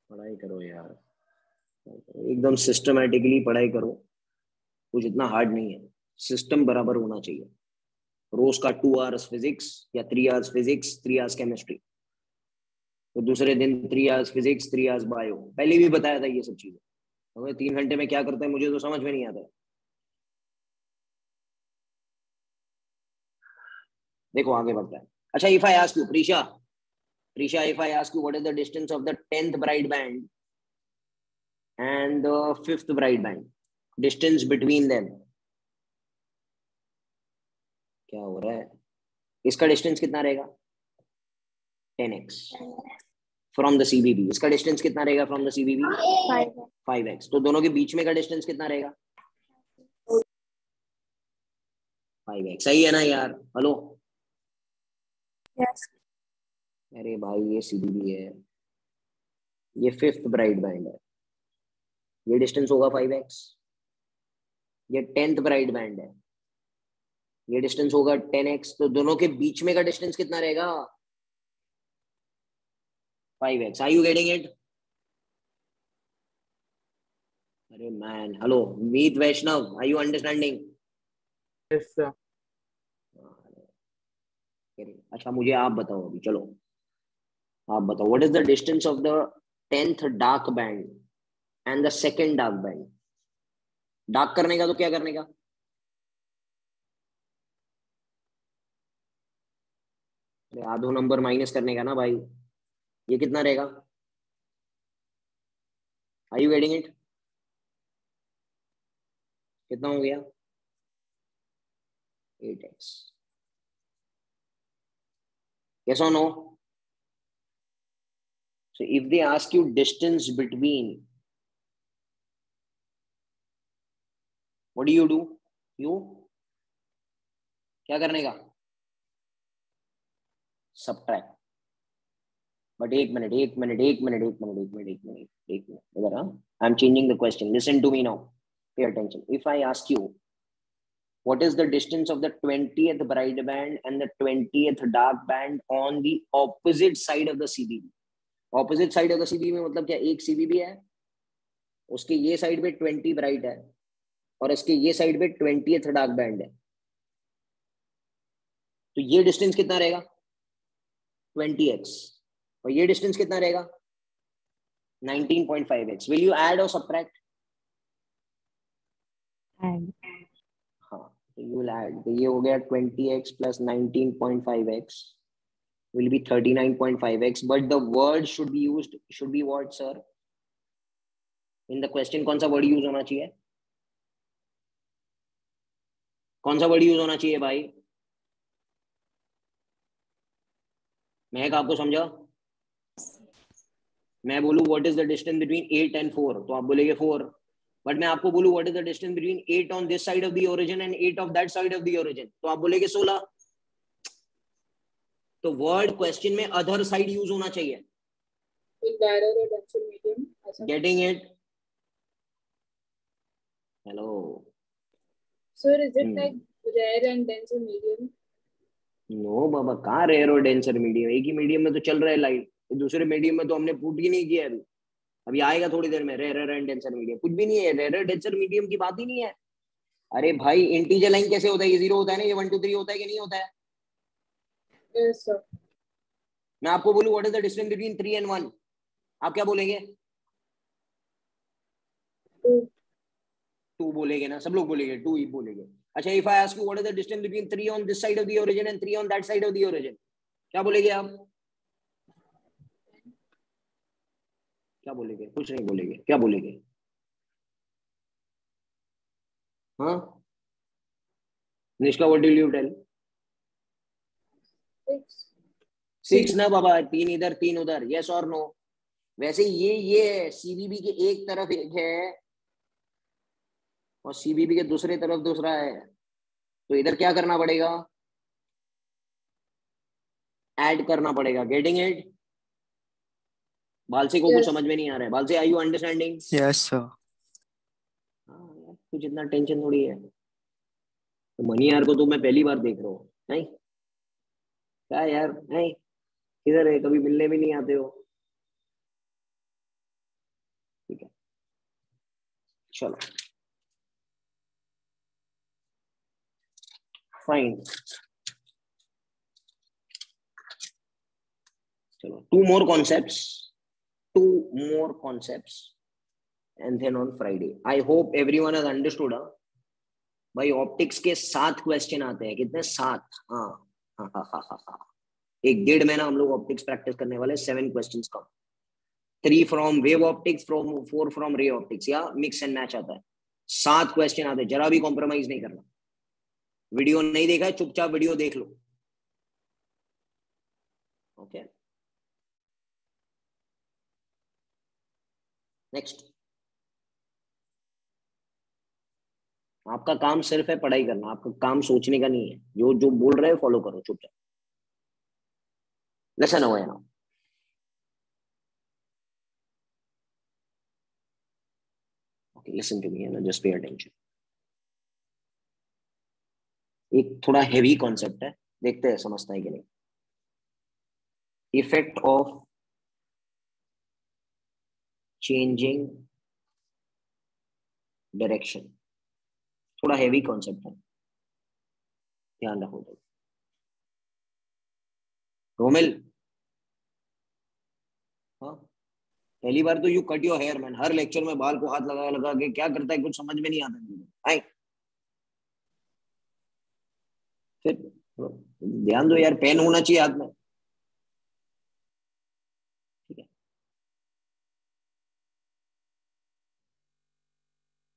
पढ़ाई करो यार, एकदम सिस्टमैटिकली पढ़ाई करो। कुछ इतना हार्ड नहीं है, सिस्टम बराबर होना चाहिए। रोज का 2 आवर्स फिजिक्स या 3 आवर्स फिजिक्स, 3 आवर्स केमिस्ट्री, तो दूसरे दिन 3 आवर्स फिजिक्स, 3 आवर्स बायो। पहले भी बताया था ये सब चीजें। तो 3 घंटे में क्या करते हैं मुझे तो समझ में नहीं आता है। देखो आगे बढ़ता है। अच्छा, if I ask you Prisha, Prisha, if I ask you what is the distance of the 10th bright band and the 5th bright band, distance between them, क्या हो रहा है? इसका डिस्टेंस कितना रहेगा? 10x from the CVV. इसका डिस्टेंस कितना रहेगा फ्रॉम द सीबीबी? 5x। तो दोनों के बीच में का डिस्टेंस कितना रहेगा? 5x। सही है ना यार? हेलो? Yes. अरे भाई ये सीबीबी है, ये 5th ब्राइट बैंड है, ये डिस्टेंस होगा 5x। ये 10th ब्राइट बैंड है, ये डिस्टेंस होगा 10x। तो दोनों के बीच में का डिस्टेंस कितना रहेगा? 5x। Are you getting it? अरे man, hello Meet Vaishnav, are you understanding? Yes, sir. अच्छा मुझे आप बताओ अभी, चलो आप बताओ, what is the distance of the 10th dark band and the second dark band? Dark करने का तो क्या करने का? आधो नंबर माइनस करने का ना भाई। ये कितना रहेगा? Are you getting it? कितना हो गया? 8x। yes or no? So if they ask you distance between, what do? you क्या करने का? सब्ट्रैक्ट, बट एक मिनट इधर, I am changing the question, listen to me now, pay attention. If I ask you what is the distance of the 20th bright band and the 20th dark band on the opposite side of the CBB? Opposite side of the CBB में मतलब क्या, एक CBB है, उसके ये side पे 20 bright है और इसके ये साइड पे 20th डार्क बैंड है, तो ये डिस्टेंस कितना रहेगा 20x, और ये डिस्टेंस कितना रहेगा 19.5x. विल यू ऐड और सब्ट्रैक्ट? हाँ, तो you will add, तो ये हो गया 20x plus 19.5x will be 39.5x, but the word should be used, should be what sir? In the question कौन सा word use होना चाहिए, कौन सा word use होना चाहिए भाई? मैं आपको समझा, मैं बोलूं what is the distance between 8 and 4 तो आप बोलेगे 4, बट मैं आपको बोलूं what is the distance between 8 on this side of the origin and 8 of that side of the origin तो आप बोलेगे 16. तो वर्ड क्वेश्चन में अदर साइड यूज होना चाहिए. Getting it? Hello sir, is it like rare and denser medium? No बाबा, कहाँ rare और डेंसर मीडियम, एक ही मीडियम में तो चल रहा है लाइट, दूसरे मीडियम में तो हमने पुट ही नहीं किया अभी आएगा थोड़ी देर में. रेयर एंड डेंसर मीडियम कुछ भी नहीं है, रेयर डेंसर मीडियम की बात ही नहीं है. अरे भाई इंटीजर लाइन कैसे होता है, ये 0 होता है ना, ये 1 2 3 होता है कि नहीं होता है? Yes sir. मैं आपको बोलूं what is the distance between 3 and 1, आप क्या बोलेंगे? 2 बोलेंगे ना, सब लोग बोलेंगे 2 ही बोलेंगे. अच्छा, if I ask you what is the distance between 3 on this side of the origin and 3 on that side of the origin, क्या बोलेंगे आप? क्या बोलेंगे? कुछ नहीं बोलेंगे. क्या बोलेंगे? हाँ Nishka, what will you tell? 6 ना बाबा, 3 इधर 3 उधर, यस और नो? वैसे ये सीबीबी के एक तरफ एक है और सीबीबी के दूसरे तरफ दूसरा है, तो इधर क्या करना पड़ेगा? ऐड करना पड़ेगा. Getting it? बालसे को कुछ समझ में नहीं आ रहा है. Balse, are you understanding? Yes sir. हाँ यार, कुछ इतना टेंशन थोड़ी है. तो मनी यार को तो मैं पहली बार देख रहा हूँ. नहीं क्या यार, नहीं किधर है, कभी मिलने भी नहीं आते हो. ठीक है चलो फाइन. चलो two more concepts and then on Friday. I hope everyone has understood. भाई ऑप्टिक्स के 7 क्वेश्चन आते हैं. कितने? 7. हाँ. 1.5 महीना हम लोग ऑप्टिक्स प्रैक्टिस करने वाले. 7 क्वेश्चंस का, 3 from wave optics, 4 from ray optics, या मिक्स एंड मैच आता है. 7 क्वेश्चन आते हैं, जरा भी कॉम्प्रोमाइज नहीं करना. वीडियो नहीं देखा है, चुपचाप वीडियो देख लो. Okay next. आपका काम सिर्फ है पढ़ाई करना, आपका काम सोचने का नहीं है. जो जो बोल रहे हैं फॉलो करो चुपचाप. लेसन हो गया ना. Okay listen to me, just pay attention. एक थोड़ा हेवी कॉन्सेप्ट है, देखते हैं समझता है कि नहीं. इफेक्ट ऑफ चेंजिंग डायरेक्शन, थोड़ा हेवी कॉन्सेप्ट है, ध्यान रखो. तो रोमिल, हाँ पहली बार तो you cut your hair man. हर लेक्चर में बाल को हाथ लगा लगा के क्या करता है, कुछ समझ में नहीं आता. आई फिर ध्यान दो यार, पेन होना चाहिए हाथ में. ठीक है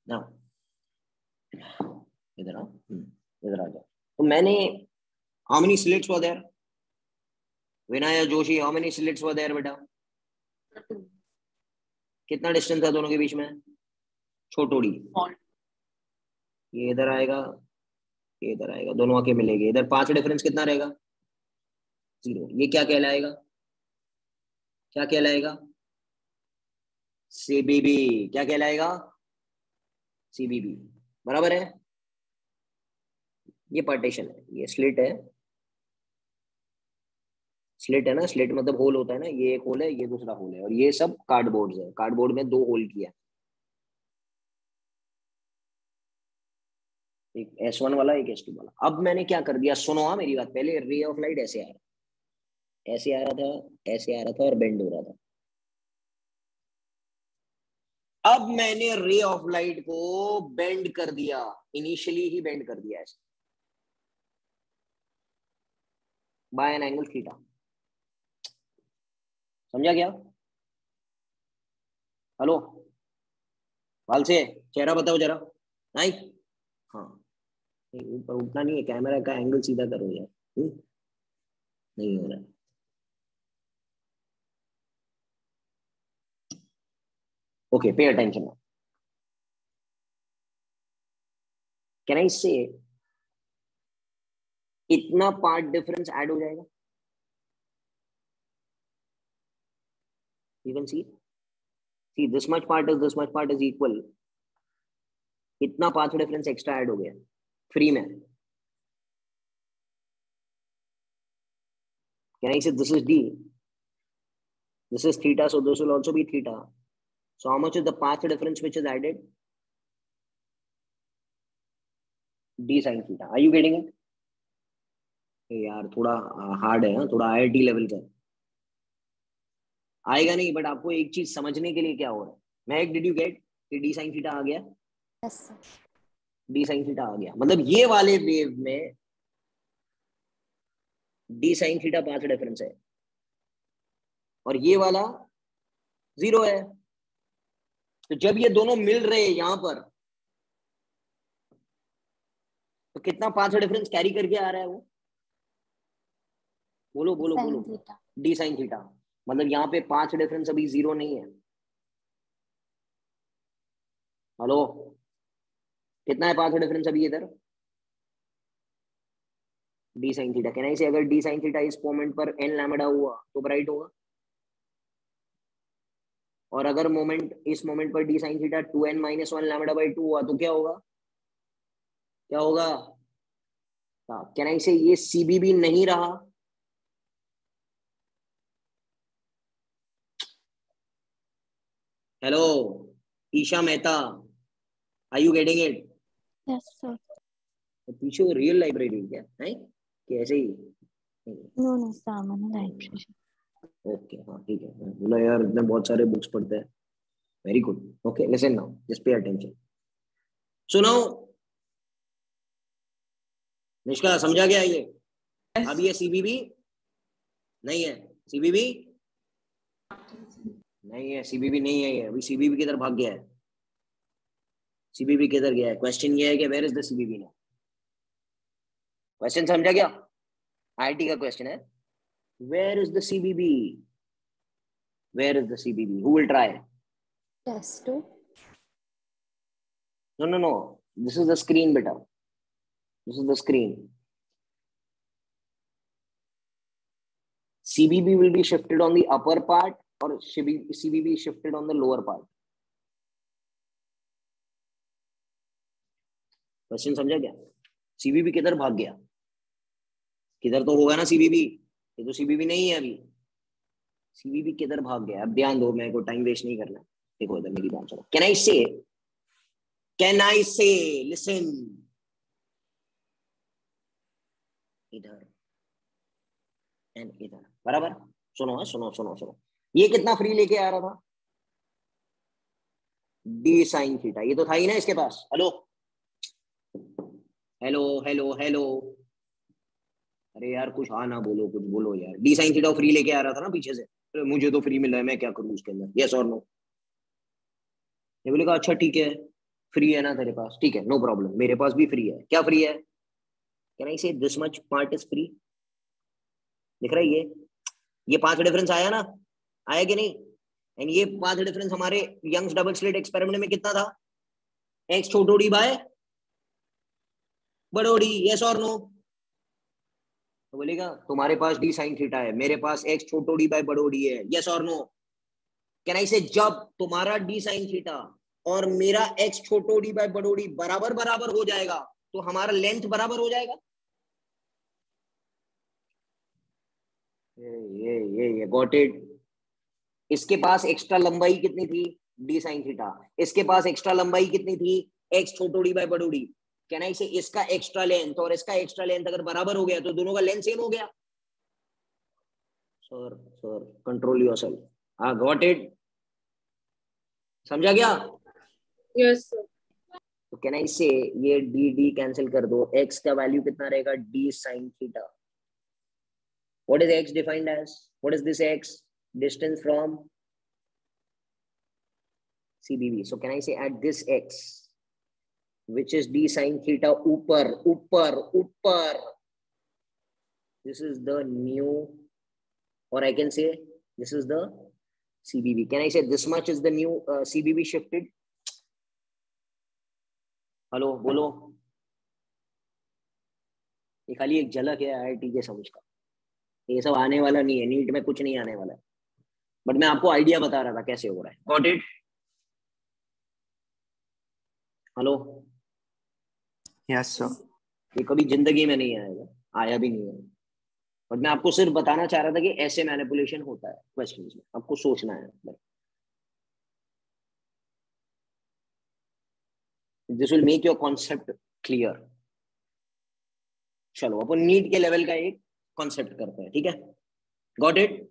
ना, इधर आ, इधर आ जाओ. तो मैंने, how many slits were there? Vinay Joshi, how many slits were there बेटा? कितना डिस्टेंस था दोनों के बीच में? छोटोड़ी. ये इधर आएगा, ये इधर आएगा, दोनों आके मिलेंगे. इधर 5 डिफरेंस कितना रहेगा? 0। ये क्या कहलाएगा, क्या कहलाएगा, सीबीबी। क्या कहलाएगा, सीबीबी। बराबर है। ये पार्टीशन है, ये स्लिट है, स्लिट है ना, स्लिट मतलब होल होता है ना, ये एक होल है, ये दूसरा होल है, और ये सब कार्डबोर्ड है, कार्डबोर्ड में 2 होल किया, एक S1 वाला, एक S2 वाला। अब मैंने क्या कर दिया, सुनो हाँ मेरी बात, पहले रे ऑफ लाइट ऐसे आ रहा, ऐसे आ रहा था, ऐसे आ रहा था और बेंड हो रहा था। अब मैंने रे ऑफ लाइट को बेंड कर दिया, इनिशियली ही बेंड कर दिया ऐसे बाय एन एंगल थीटा। समझा क्या? हेलो, बाल से चेहरा बताओ जरा। नहीं, हाँ, ऊपर उठना नहीं है, कैमरा का एंगल सीधा करो यार। नहीं हो रहा। Okay, pay attention. Can I से इतना पार्ट डिफरेंस ऐड हो जाएगा? You can see this much part is, this much part is equal. इतना पाथ डिफरेंस एक्स्ट्रा ऐड हो गया फ्री में। Can I say this is D, this is theta, so this will also be theta. So how much is the path difference which is added? D sin theta. Are you getting it? यार थोड़ा hard है, थोड़ा IIT level का आएगा नहीं, but आपको एक चीज समझने के लिए क्या हो रहा है, मैं डिड यू गेट कि डी साइन थीटा आ गया? यस सर। डी साइन थीटा आ गया, मतलब ये वाले वेव में d sine theta path difference है और ये वाला 0 है। तो जब ये दोनों मिल रहे हैं यहां पर, तो कितना पाथ डिफरेंस कैरी करके आ रहा है वो? बोलो बोलो बोलो। डी साइन थीटा, मतलब यहाँ पे पाथ डिफरेंस अभी 0 नहीं है। हेलो, कितना है पाथ डिफरेंस अभी इधर? D sine theta. कहना इसे अगर डी साइन थीटा इस मोमेंट पर एन लैम्डा हुआ तो ब्राइट होगा, और अगर मोमेंट इस मोमेंट पर D sine theta 2n - 1 lambda by 2 हुआ तो क्या होगा, क्या होगा? कहना इसे ये सीबीबी नहीं रहा। Hello Isha Mehta, are you getting it? Yes sir. पीछे वो रियल लाइब्रेरी क्या है कि ऐसे ही? नो नो सामान्य लाइब्रेरी। ओके, हाँ ठीक है। बोला यार इतने बहुत सारे बुक्स पढ़ते हैं। Very good. Okay, listen now, just pay attention. So now Nishka, समझा गया ये? Yes. अब ये सीबीबी नहीं है, सीबीबी नहीं है, सीबीबी नहीं है ये। अभी सीबीबी किधर भाग गया है? सीबीबी किधर गया है? क्वेश्चन ये है कि where is the CBB now? Question समझा क्या? आईटी का क्वेश्चन है, where is the CBB? Where is the CBB? Who will try? Test 2। No no no, this is the screen बेटा, this is the screen. CBB will be shifted on the upper part or CBB shifted on the lower part? Question समझा क्या? CBB किधर भाग गया? किधर तो होगा ना CBB, ये तो CBB नहीं है अभी। CBB किधर भाग गया? अब ध्यान दो, मेरे को टाइम वेस्ट नहीं करना। देखो इधर मेरी बात सुनो। कैन आई से लिसन, इधर एंड इधर, बराबर? सुनो सुनो सुनो सुनो, ये कितना फ्री लेके आ रहा था? डी साइन थीटा, ये तो था ही ना इसके पास। हेलो हेलो हेलो हेलो, अरे यार कुछ हाँ ना बोलो, कुछ बोलो यार। डी साइन थीटा फ्री लेके आ रहा था ना पीछे से, तो मुझे तो फ्री मिल रहा है, मैं क्या करूं उसके अंदर? यस और नो? ये बोलेगा अच्छा ठीक है, फ्री है ना तेरे पास, ठीक है नो प्रॉब्लम, मेरे पास भी फ्री है। क्या फ्री है? कैन आई से this much part is free? दिख रहा है ये पाथ डिफरेंस आया ना, आया कि नहीं? एंड ये पाथ डिफरेंस हमारे यंग्स डबल स्लिट एक्सपेरिमेंट में कितना था? एक्स छोटोड़ी बाय बड़ोड़ी, यस और नो? बोलेगा तुम्हारे पास डी साइन थीटा है, मेरे पास एक्स छोटो डी बाय बड़ो डी है, यस और नो? कैन आई से जब तुम्हारा डी साइन थीटा और मेरा एक्स छोटो डी बाय बड़ो डी बराबर बराबर हो जाएगा तो हमारा लेंथ बराबर हो जाएगा। ये गॉट इट। इसके पास एक्स्ट्रा लंबाई कितनी थी? D sine theta. इसके पास एक्स्ट्रा लंबाई कितनी थी? एक्स छोटो डी बाय बड़ो डी। कैन आई से इसका एक्स्ट्रा लेंथ और इसका एक्स्ट्रा लेंथ अगर बराबर हो गया तो दोनों का लेंथ सेम हो गया। Sir control yourself. हाँ गॉट इट, समझा क्या? Yes sir. तो कैन आई से ये डी डी कैंसिल कर दो, एक्स का वैल्यू कितना रहेगा? D sine theta. What is x defined as? What is this x? Distance from CBB. So can I say at this x which is d sin theta upar, this is the new, or I can say this is the CBB. Can I say this much is the new CBB shifted? Hello बोलो। ये खाली एक झलक है IIT के समझ का, ये सब आने वाला नहीं है, नीट में कुछ नहीं आने वाला है, बट मैं आपको आइडिया बता रहा था कैसे हो रहा है। Got it? Hello? Yes sir. ये कभी जिंदगी में नहीं आएगा, आया भी नहीं है, बट मैं आपको सिर्फ बताना चाह रहा था कि ऐसे मैनिपुलेशन होता है क्वेश्चंस में, आपको सोचना है। This will make your concept clear. चलो अपन नीट के लेवल का एक कॉन्सेप्ट करते हैं, ठीक है? Got it?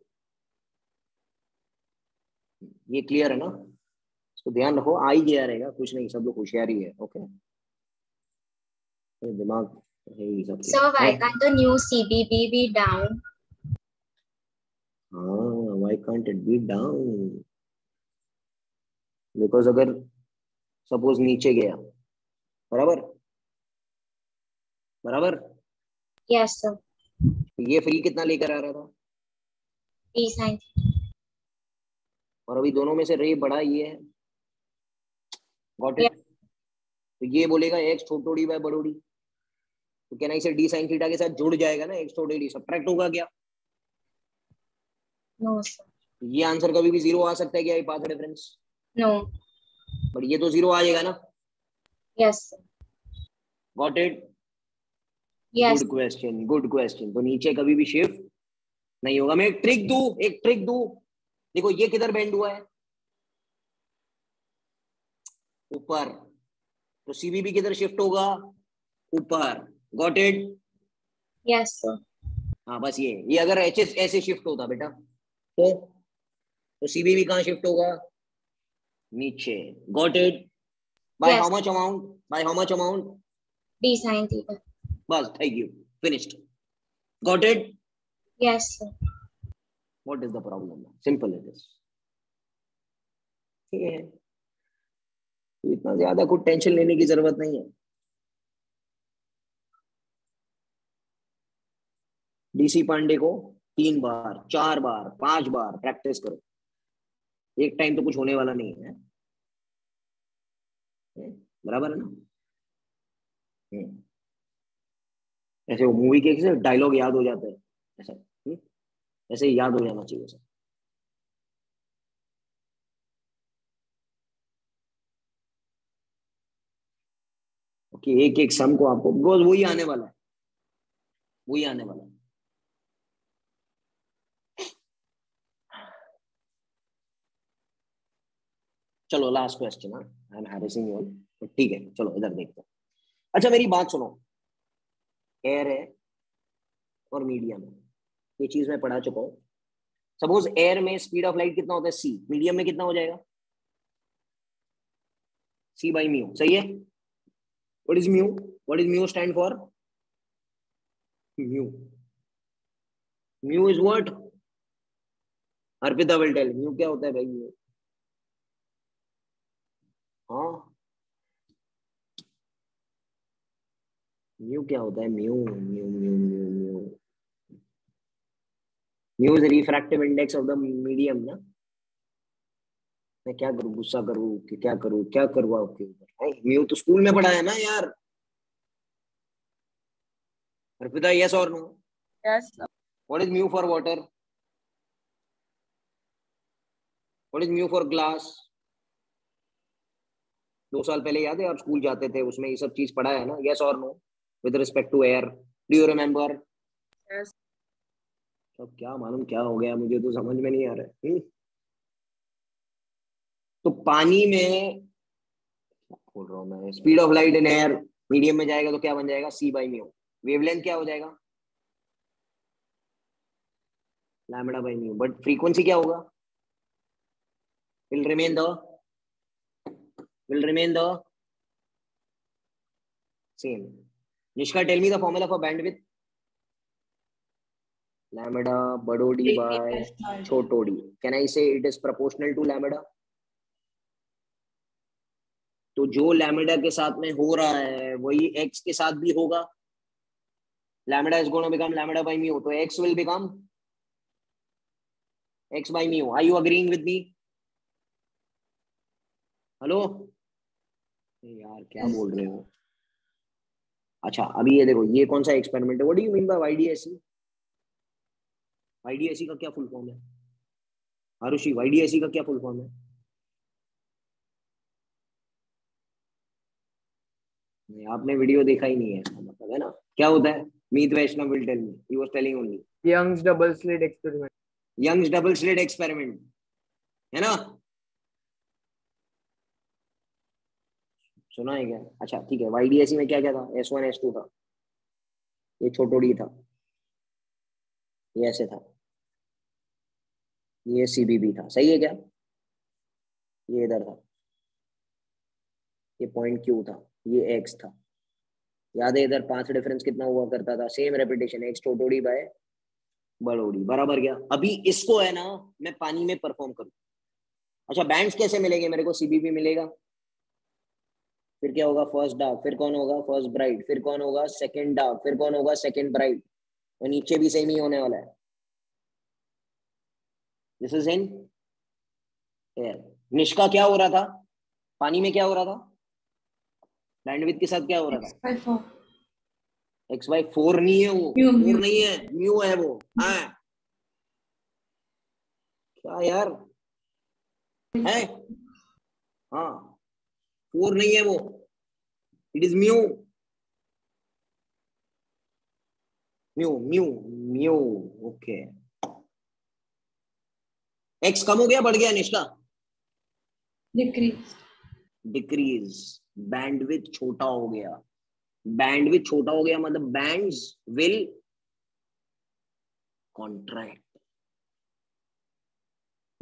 ये क्लियर है ना? तो ध्यान रखो, आ ही गया रहेगा, कुछ नहीं, सब लोग होशियारी है। ओके, दिमाग है सब। So why can't the new CBB be down? हाँ, why can't it be down? Because अगर सपोज नीचे गया, बराबर बराबर, Yes sir. ये फ्री कितना लेकर आ रहा था? D sin. और अभी दोनों में से रे बड़ा ये है। Got it? तो ये बोलेगा एक्स छोटो डी बाय बड़ो डी, तो कैन आई से डी साइन थीटा के साथ जुड़ जाएगा ना, एक्स छोटो डी सब्ट्रैक्ट होगा क्या? No sir. ये आंसर कभी भी जीरो आ सकता है क्या, ये पाथ डिफरेंस? No. बट ये तो जीरो आ जाएगा ना। Yes sir. Got it? Yes. Good question, good question. तो नीचे कभी भी शिफ्ट नहीं होगा। मैं एक ट्रिक दूं, देखो ये किधर बेंड हुआ है? ऊपर, तो CBB किधर शिफ्ट होगा? ऊपर। Got it? Yes sir. हाँ बस ये अगर HS ऐसे शिफ्ट होता बेटा तो CBB कहाँ शिफ्ट होगा? नीचे। Got it? By Yes. How much amount? By how much amount? D sin theta. बस, thank you, finished. Got it? Yes sir. What is the problem? Simple it is. ठीक है, तो इतना ज्यादा कुछ टेंशन लेने की जरूरत नहीं है। DC पांडे को 3 बार 4 बार 5 बार प्रैक्टिस करो, एक टाइम तो कुछ होने वाला नहीं है। बराबर है ना? ऐसे वो मूवी के कैसे डायलॉग याद हो जाते हैं, ऐसा ऐसे याद हो जाना चाहिए सर। ओके, एक एक सम को आपको, बिकॉज वही आने वाला है, वही आने वाला है। चलो last question. I am harassing you, ठीक है, चलो इधर देखते हैं। अच्छा मेरी बात सुनो, एयर है और मीडियम है, ये चीज मैं पढ़ा चुका हूँ। सपोज एयर में स्पीड ऑफ लाइट कितना होता है? C। मीडियम में कितना हो जाएगा? C बाई म्यू, सही है? What is mu? What is mu stand for? Mu, mu is what? Arpita will tell. Mu क्या होता है भाई? म्यू, हाँ म्यू क्या होता है? Mu mu mu mu mu mu is refractive index of the medium ना। मैं क्या करूं, गुस्सा करूं कि क्या करूं आपके ऊपर? म्यू तो स्कूल में पढ़ा है ना यार। अर्पिता, यस और no? Yes, sir. What is mu for water? What is mu for glass? 2 साल पहले याद है आप स्कूल जाते थे, उसमें ये सब चीज पढ़ा है ना? Yes or no? With respect to air, do you remember? Yes. अब क्या मालूम क्या हो गया, मुझे तो समझ में नहीं आ रहा है। तो पानी में बोल रहा हूँ मैं, speed of light in air medium में जाएगा तो क्या बन जाएगा? C by mu। वेवलेंथ क्या हो जाएगा? Lambda by mu. But frequency क्या होगा? will remain the same. Nishka, tell me the formula for bandwidth. Lambda bado d by choto d. Can I say it is proportional to lambda? तो जो lambda के साथ में हो रहा है वही x के साथ भी होगा। Lambda is going to become lambda by mu, तो x will become x by mu. Are you agreeing with me? Hello यार क्या बोल रहे हो? अच्छा अभी ये देखो, ये कौन सा एक्सपेरिमेंट है? What do you mean by YDSE? YDSE का क्या फुल फॉर्म है? आरुषि, YDSE का क्या फुल फॉर्म है? नहीं, आपने वीडियो देखा ही नहीं है, मतलब है ना? क्या होता है? Meet Vaishnav will tell me, he was telling only Young's double slit experiment. Young's double slit experiment, है ना? सुना है क्या? अच्छा ठीक है। YDSE में क्या क्या था? S1 S2 था, ये छोटो डी था, ये ऐसे था, ये CBB था, सही है क्या? ये इधर था, ये पॉइंट Q था, ये X था। याद है इधर 5 डिफरेंस कितना हुआ करता था? सेम रेपिटेशन, X छोटो डी बाय बड़ो डी, बराबर क्या? अभी इसको है ना मैं पानी में परफॉर्म करूं। अच्छा बैंड्स कैसे मिलेंगे मेरे को? CBB मिलेगा, फिर क्या होगा? फर्स्ट डार्क, फिर कौन होगा? फर्स्ट ब्राइट, फिर कौन होगा? सेकंड डार्क, फिर कौन होगा? सेकंड ब्राइट, और नीचे भी सेम ही होने वाला है। This is in air. Nishka क्या हो रहा था? पानी में क्या हो रहा था? बैंडविड्थ के साथ क्या हो रहा था? x/4 नहीं है वो, 4 नहीं है, म्यू है वो। हाँ क्या यार है? हाँ 4 नहीं है वो, it is mu. Mu mu mu okay. x कम हो गया, बढ़ गया निष्का? डिक्रीज। बैंडविड्थ छोटा हो गया। बैंडविड्थ छोटा हो गया मतलब बैंड्स विल कॉन्ट्रैक्ट।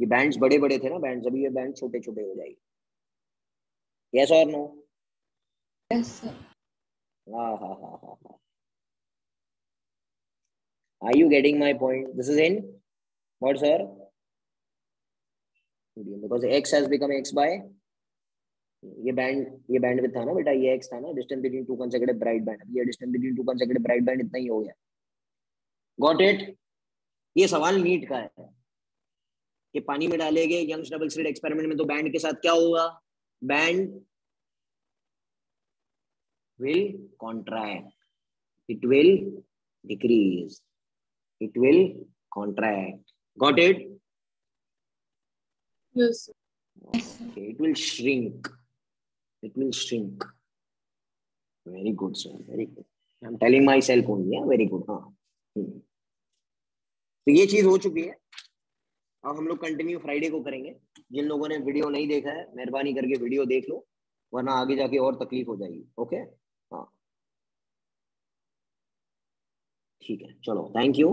ये बैंड्स बड़े बड़े थे ना बैंड्स, अभी ये बैंड छोटे छोटे हो जाएंगे। यस और नो? Yes, sir. हाँ। Are you getting my point? This is in what, sir? Because x has become x by, ये बैंडविड्थ था ना बेटा, ये x था ना, distance between two consecutive bright band, ये distance between two consecutive bright band इतना ही हो गया। Got it? ये सवाल नीट का है कि पानी में डाले गए यंग्स डबल स्लिट एक्सपेरिमेंट में तो बैंड के साथ क्या होगा? Band will contract, it will decrease, it will contract. Got it? Yes. Okay, it will shrink. It will shrink. Very good, sir. Very good. I'm telling myself only. Yeah, very good. हाँ. तो ये चीज हो चुकी है। अब हम लोग कंटिन्यू फ्राइडे को करेंगे। जिन लोगों ने वीडियो नहीं देखा है मेहरबानी करके वीडियो देख लो, वरना आगे जाके और तकलीफ हो जाएगी। ओके हाँ ठीक है, चलो thank you,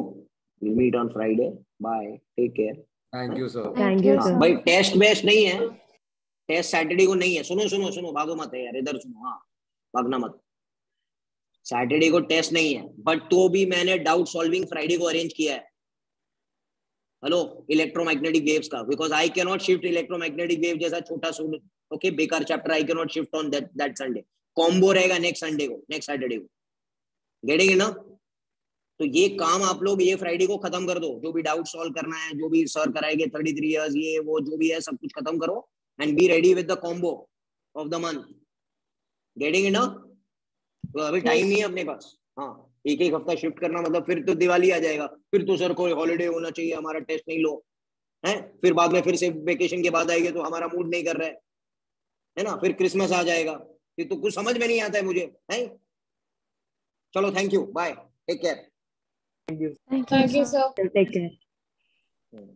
we'll meet on Friday, bye, take care. Thank you sir. Thank you, sir. भाई टेस्ट बेस्ट नहीं है, टेस्ट सैटरडे को नहीं है। सुनो भागो मत है यार, इधर सुनो। हाँ भागना मत, सैटरडे को टेस्ट नहीं है, बट तो भी मैंने डाउट सॉल्विंग फ्राइडे को अरेंज किया है। हेलो, इलेक्ट्रोमैग्नेटिक वेव्स का, because I can not shift electromagnetic wave जैसा छोटा सूट, ओके बेकार chapter I can not shift on that Sunday. Combo रहेगा नेक्स्ट संडे को, नेक्स्ट सैटरडे को। गेटिंग इट ना? तो ये काम आप लोग ये फ्राइडे को खत्म कर दो, जो भी डाउट सॉल्व करना है, जो भी सर कराएंगे 33 इयर्स ये वो जो भी है सब कुछ खत्म करो and be ready with the combo of the month. Getting it ना? तो अभी टाइम नहीं है अपने पास। हाँ एक एक हफ्ता शिफ्ट करना मतलब फिर तो दिवाली आ जाएगा, फिर तो सर कोई हॉलीडे होना चाहिए, हमारा टेस्ट नहीं लो, है फिर बाद में फिर से वेकेशन के बाद आएंगे तो हमारा मूड नहीं कर रहा है ना, फिर क्रिसमस आ जाएगा, फिर तो कुछ समझ में नहीं आता है मुझे, है। चलो thank you, bye, take care. Thank you. Thank you, sir. Take care.